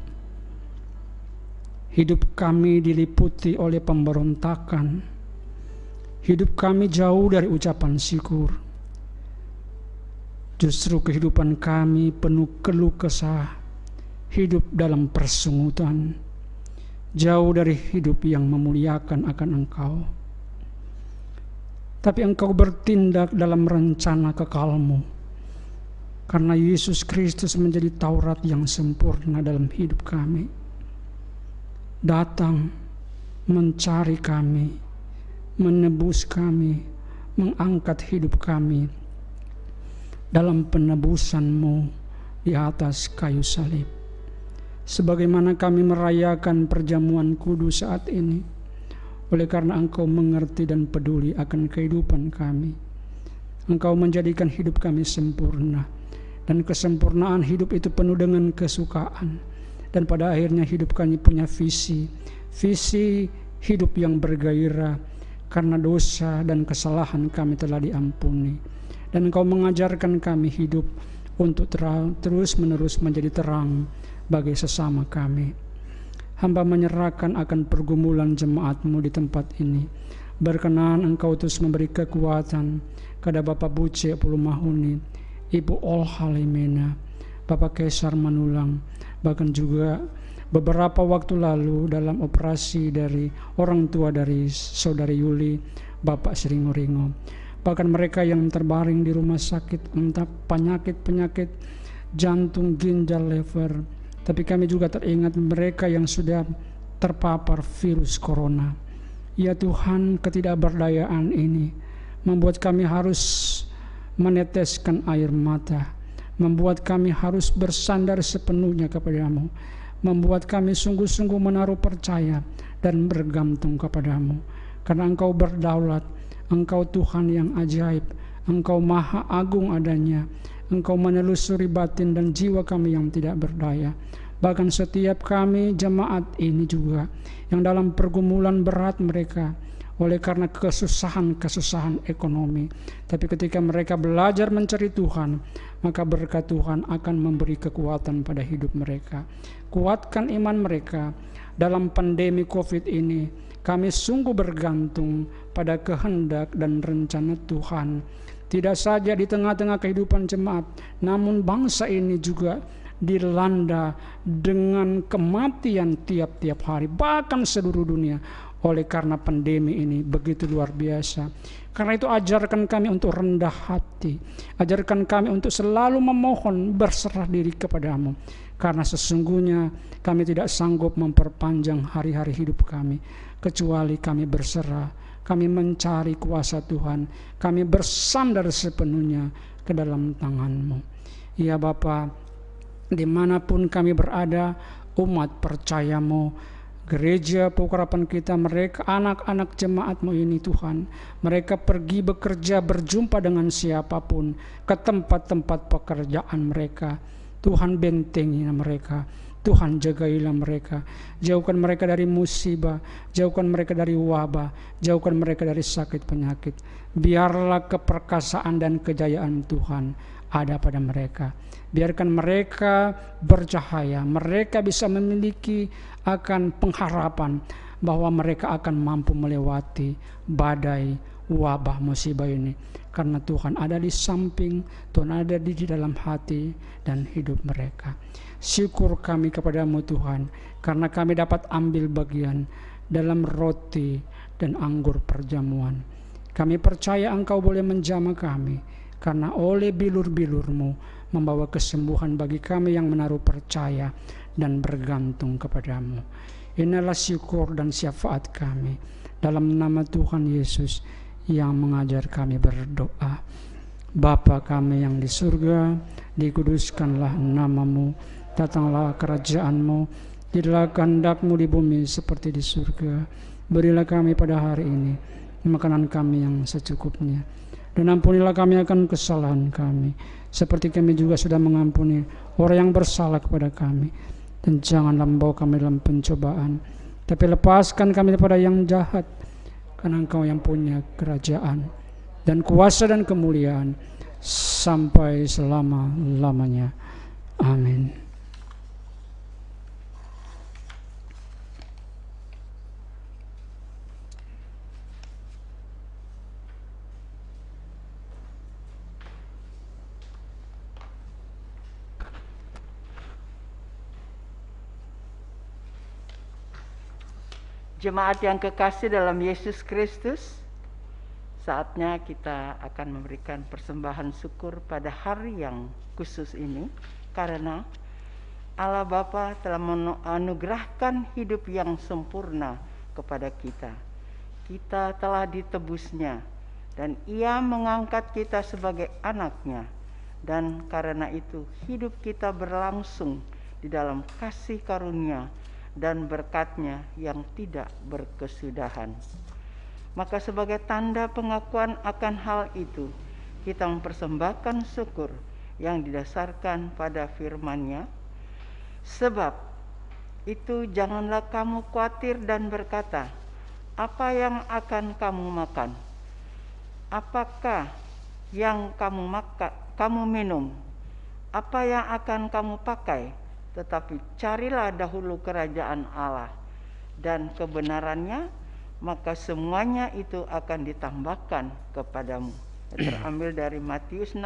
D: Hidup kami diliputi oleh pemberontakan. Hidup kami jauh dari ucapan syukur. Justru kehidupan kami penuh keluh kesah, hidup dalam persungutan, jauh dari hidup yang memuliakan akan Engkau. Tapi Engkau bertindak dalam rencana kekalmu, karena Yesus Kristus menjadi Taurat yang sempurna dalam hidup kami. Datang mencari kami, menebus kami, mengangkat hidup kami dalam penebusan-Mu di atas kayu salib. Sebagaimana kami merayakan perjamuan kudus saat ini, oleh karena Engkau mengerti dan peduli akan kehidupan kami. Engkau menjadikan hidup kami sempurna, dan kesempurnaan hidup itu penuh dengan kesukaan. Dan pada akhirnya hidup kami punya visi hidup yang bergairah, karena dosa dan kesalahan kami telah diampuni. Dan Engkau mengajarkan kami hidup untuk terus-menerus menjadi terang bagi sesama kami. Hamba menyerahkan akan pergumulan jemaat-Mu di tempat ini. Berkenan Engkau terus memberi kekuatan kepada Bapak Buce Pulumahuni, Ibu Olha Limena, Bapak Kaisar Manulang, bahkan juga beberapa waktu lalu dalam operasi dari orang tua dari Saudari Yuli, Bapak Sringoringo. Bahkan mereka yang terbaring di rumah sakit, entah penyakit-penyakit jantung, ginjal, liver. Tapi kami juga teringat mereka yang sudah terpapar virus corona. Ya Tuhan, ketidakberdayaan ini membuat kami harus meneteskan air mata, membuat kami harus bersandar sepenuhnya kepadamu, membuat kami sungguh-sungguh menaruh percaya dan bergantung kepadamu. Karena Engkau berdaulat, Engkau Tuhan yang ajaib, Engkau maha agung adanya, Engkau menelusuri batin dan jiwa kami yang tidak berdaya. Bahkan setiap kami jemaat ini juga yang dalam pergumulan berat mereka oleh karena kesusahan ekonomi. Tapi ketika mereka belajar mencari Tuhan, maka berkat Tuhan akan memberi kekuatan pada hidup mereka. Kuatkan iman mereka dalam pandemi COVID ini. Kami sungguh bergantung pada kehendak dan rencana Tuhan. Tidak saja di tengah-tengah kehidupan jemaat, namun bangsa ini juga dilanda dengan kematian tiap-tiap hari, bahkan seluruh dunia. Oleh karena pandemi ini begitu luar biasa. Karena itu ajarkan kami untuk rendah hati. Ajarkan kami untuk selalu memohon, berserah diri kepadamu. Karena sesungguhnya kami tidak sanggup memperpanjang hari-hari hidup kami, kecuali kami berserah, kami mencari kuasa Tuhan, kami bersandar sepenuhnya ke dalam tangan-Mu. Ya Bapa, dimanapun kami berada, umat percaya-Mu, gereja Pukarapan kita, mereka anak-anak jemaat-Mu ini Tuhan, mereka pergi bekerja, berjumpa dengan siapapun ke tempat-tempat pekerjaan mereka. Tuhan bentengilah mereka, Tuhan jagailah mereka, jauhkan mereka dari musibah, jauhkan mereka dari wabah, jauhkan mereka dari sakit penyakit. Biarlah keperkasaan dan kejayaan Tuhan ada pada mereka. Biarkan mereka bercahaya, mereka bisa memiliki akan pengharapan bahwa mereka akan mampu melewati badai wabah musibah ini. Karena Tuhan ada di samping, Tuhan ada di dalam hati dan hidup mereka. Syukur kami kepadamu Tuhan, karena kami dapat ambil bagian dalam roti dan anggur perjamuan. Kami percaya Engkau boleh menjamah kami, karena oleh bilur-bilur-Mu membawa kesembuhan bagi kami yang menaruh percaya dan bergantung kepadamu. Inilah syukur dan syafaat kami dalam nama Tuhan Yesus yang mengajar kami berdoa. Bapa kami yang di surga, dikuduskanlah nama-Mu, datanglah kerajaan-Mu, jadilah kehendak-Mu di bumi seperti di surga. Berilah kami pada hari ini makanan kami yang secukupnya, dan ampunilah kami akan kesalahan kami, seperti kami juga sudah mengampuni orang yang bersalah kepada kami. Dan janganlah membawa kami dalam pencobaan, tapi lepaskan kami daripada yang jahat, karena Engkau yang punya kerajaan dan kuasa dan kemuliaan sampai selama-lamanya. Amin.
E: Jemaat yang kekasih dalam Yesus Kristus, saatnya kita akan memberikan persembahan syukur pada hari yang khusus ini, karena Allah Bapa telah menganugerahkan hidup yang sempurna kepada kita. Kita telah ditebusnya, dan Ia mengangkat kita sebagai anaknya. Dan karena itu hidup kita berlangsung di dalam kasih karunia dan berkat-Nya yang tidak berkesudahan. Maka sebagai tanda pengakuan akan hal itu, kita mempersembahkan syukur yang didasarkan pada firman-Nya. Sebab itu janganlah kamu khawatir dan berkata, apa yang akan kamu makan? Apakah yang kamu minum? Apa yang akan kamu pakai? Tetapi carilah dahulu kerajaan Allah dan kebenarannya, maka semuanya itu akan ditambahkan kepadamu. Terambil dari Matius 6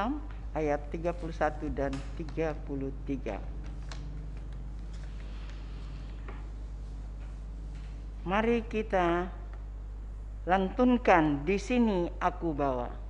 E: ayat 31 dan 33. Mari kita lantunkan Di Sini Aku Bawa.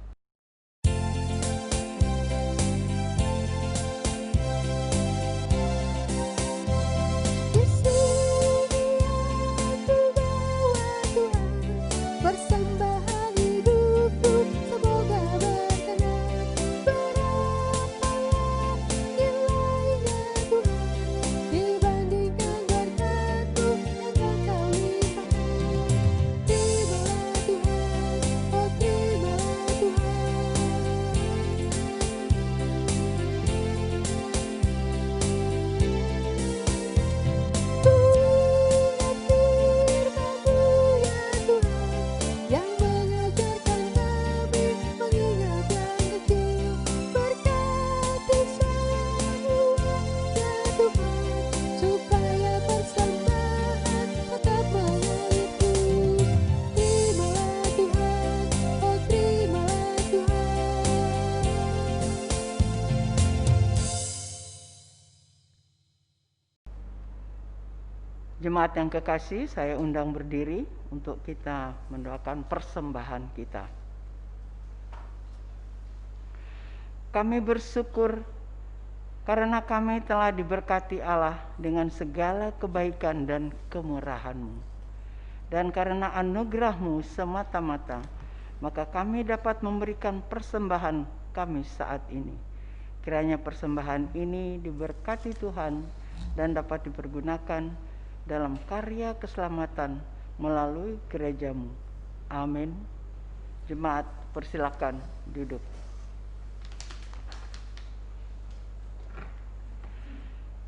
E: Jemaat yang kekasih, saya undang berdiri untuk kita mendoakan persembahan kita. Kami bersyukur karena kami telah diberkati Allah dengan segala kebaikan dan kemurahan-Mu. Dan karena anugerah-Mu semata-mata, maka kami dapat memberikan persembahan kami saat ini. Kiranya persembahan ini diberkati Tuhan dan dapat dipergunakan dalam karya keselamatan melalui gereja-Mu. Amin. Jemaat, persilakan duduk.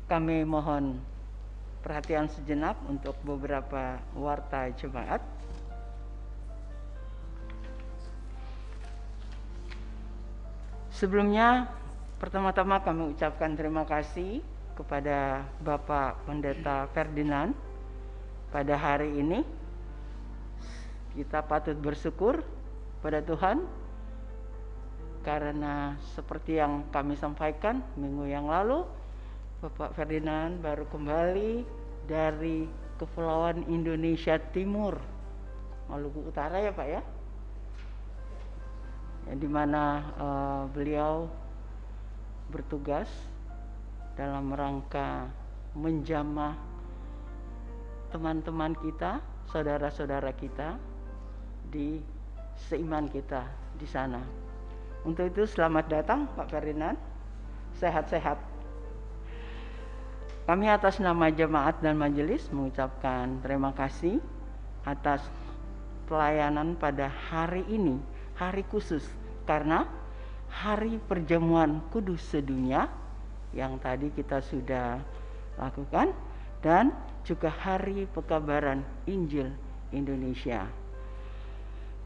E: Kami mohon perhatian sejenak untuk beberapa warta jemaat. Sebelumnya, pertama-tama kami ucapkan terima kasih kepada Bapak Pendeta Ferdinand. Pada hari ini kita patut bersyukur pada Tuhan, karena seperti yang kami sampaikan minggu yang lalu, Bapak Ferdinand baru kembali dari Kepulauan Indonesia Timur, Maluku Utara ya Pak ya, di mana beliau bertugas dalam rangka menjamah teman-teman kita, saudara-saudara kita di seiman kita di sana. Untuk itu selamat datang Pak Ferdinand, sehat-sehat. Kami atas nama jemaat dan majelis mengucapkan terima kasih atas pelayanan pada hari ini, hari khusus karena hari perjamuan kudus sedunia yang tadi kita sudah lakukan, dan juga hari pekabaran Injil Indonesia.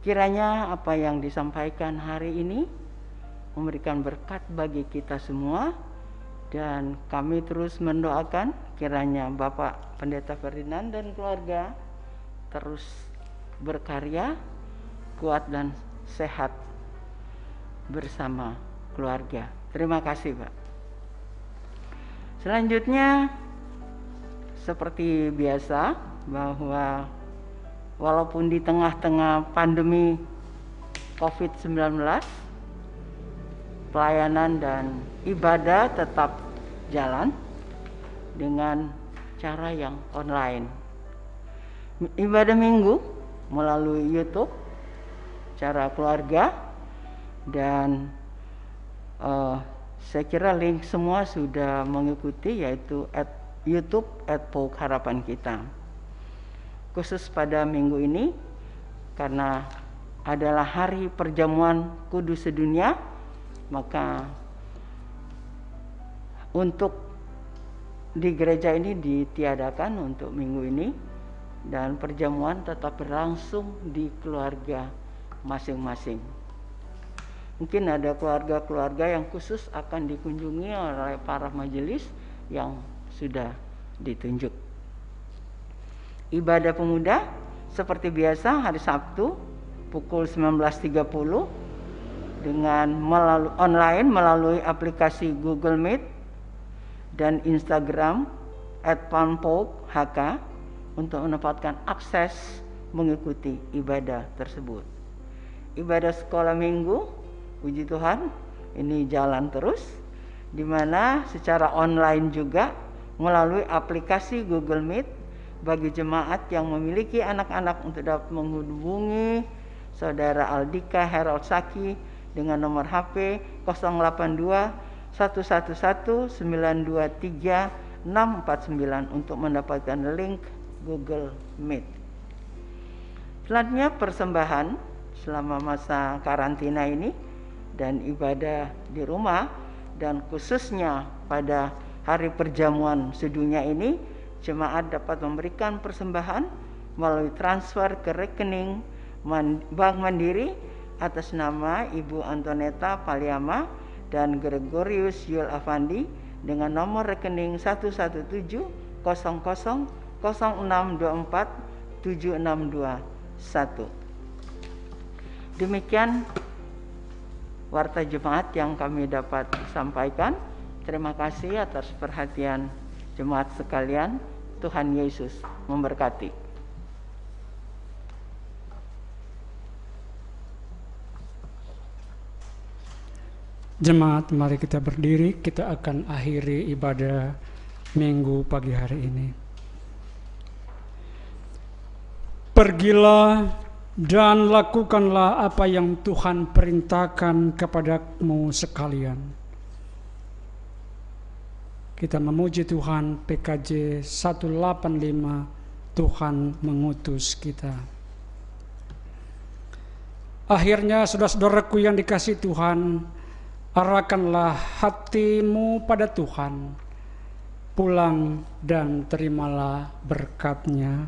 E: Kiranya apa yang disampaikan hari ini memberikan berkat bagi kita semua, dan kami terus mendoakan kiranya Bapak Pendeta Ferdinand dan keluarga terus berkarya, kuat dan sehat bersama keluarga. Terima kasih, Pak. Selanjutnya, seperti biasa, bahwa walaupun di tengah-tengah pandemi COVID-19, pelayanan dan ibadah tetap jalan dengan cara yang online. Ibadah minggu melalui YouTube, cara keluarga, dan saya kira link semua sudah mengikuti, yaitu YouTube @POUK Harapan Kita. Khusus pada minggu ini, karena adalah hari perjamuan kudus sedunia, maka untuk di gereja ini ditiadakan untuk minggu ini, dan perjamuan tetap berlangsung di keluarga masing-masing. Mungkin ada keluarga-keluarga yang khusus akan dikunjungi oleh para majelis yang sudah ditunjuk. Ibadah pemuda seperti biasa hari Sabtu pukul 19.30 dengan online melalui aplikasi Google Meet dan Instagram @PANPOUK_HK untuk mendapatkan akses mengikuti ibadah tersebut. Ibadah sekolah minggu, puji Tuhan, ini jalan terus, di mana secara online juga melalui aplikasi Google Meet bagi jemaat yang memiliki anak-anak untuk dapat menghubungi Saudara Aldika Harold Saki dengan nomor HP 082 111 923 649 untuk mendapatkan link Google Meet. Selanjutnya persembahan selama masa karantina ini dan ibadah di rumah, dan khususnya pada hari perjamuan sedunia ini, jemaat dapat memberikan persembahan melalui transfer ke rekening Bank Mandiri atas nama Ibu Antoneta Paliama dan Gregorius Yul Afandi dengan nomor rekening 117-0624-7621. Demikian warta jemaat yang kami dapat sampaikan. Terima kasih atas perhatian jemaat sekalian. Tuhan Yesus memberkati.
D: Jemaat, mari kita berdiri, kita akan akhiri ibadah minggu pagi hari ini. Pergilah dan lakukanlah apa yang Tuhan perintahkan kepadamu sekalian. Kita memuji Tuhan, PKJ 185, Tuhan mengutus kita. Akhirnya saudara-saudaraku yang dikasihi Tuhan, arahkanlah hatimu pada Tuhan, pulang dan terimalah berkat-Nya.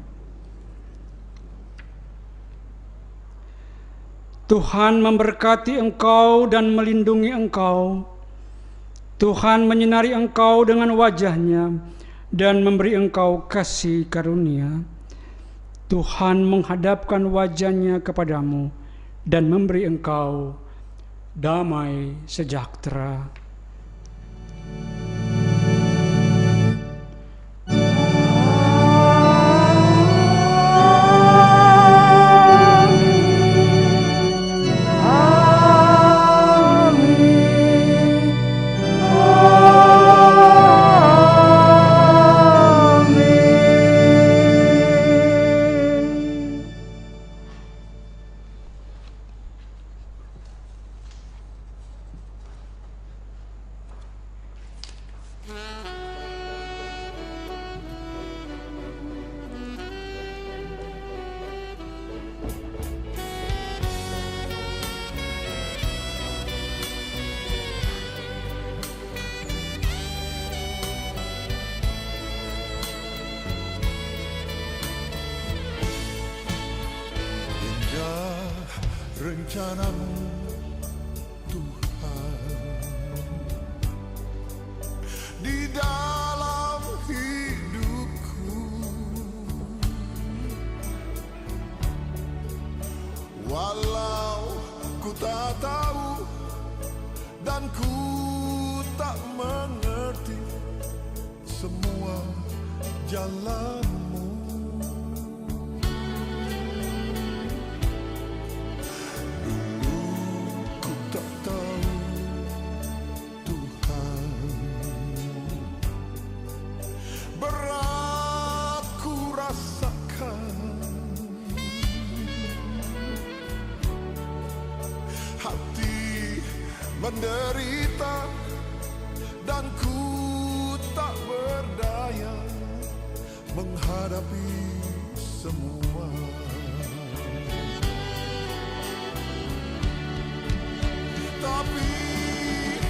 D: Tuhan memberkati engkau dan melindungi engkau. Tuhan menyinari engkau dengan wajah-Nya dan memberi engkau kasih karunia. Tuhan menghadapkan wajah-Nya kepadamu dan memberi engkau damai sejahtera.
F: rencanamu Tuhan di dalam hidupku. Walau ku tak tahu dan ku tak mengerti semua jalanmu, dulu ku tak tahu Tuhan, berat ku rasakan, hati menderita dan ku tak berdaya menghadapi semua. Tapi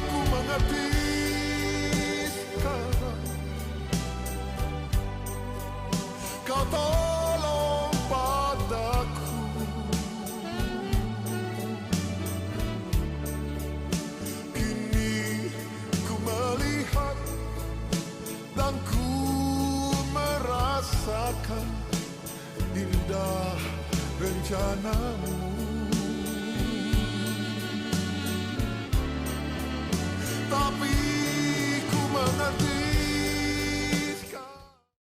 F: ku mengerti sekarang, kau tolong padaku. Kini ku melihat dan ku merasakan indah rencanamu. Tapi ku mengerti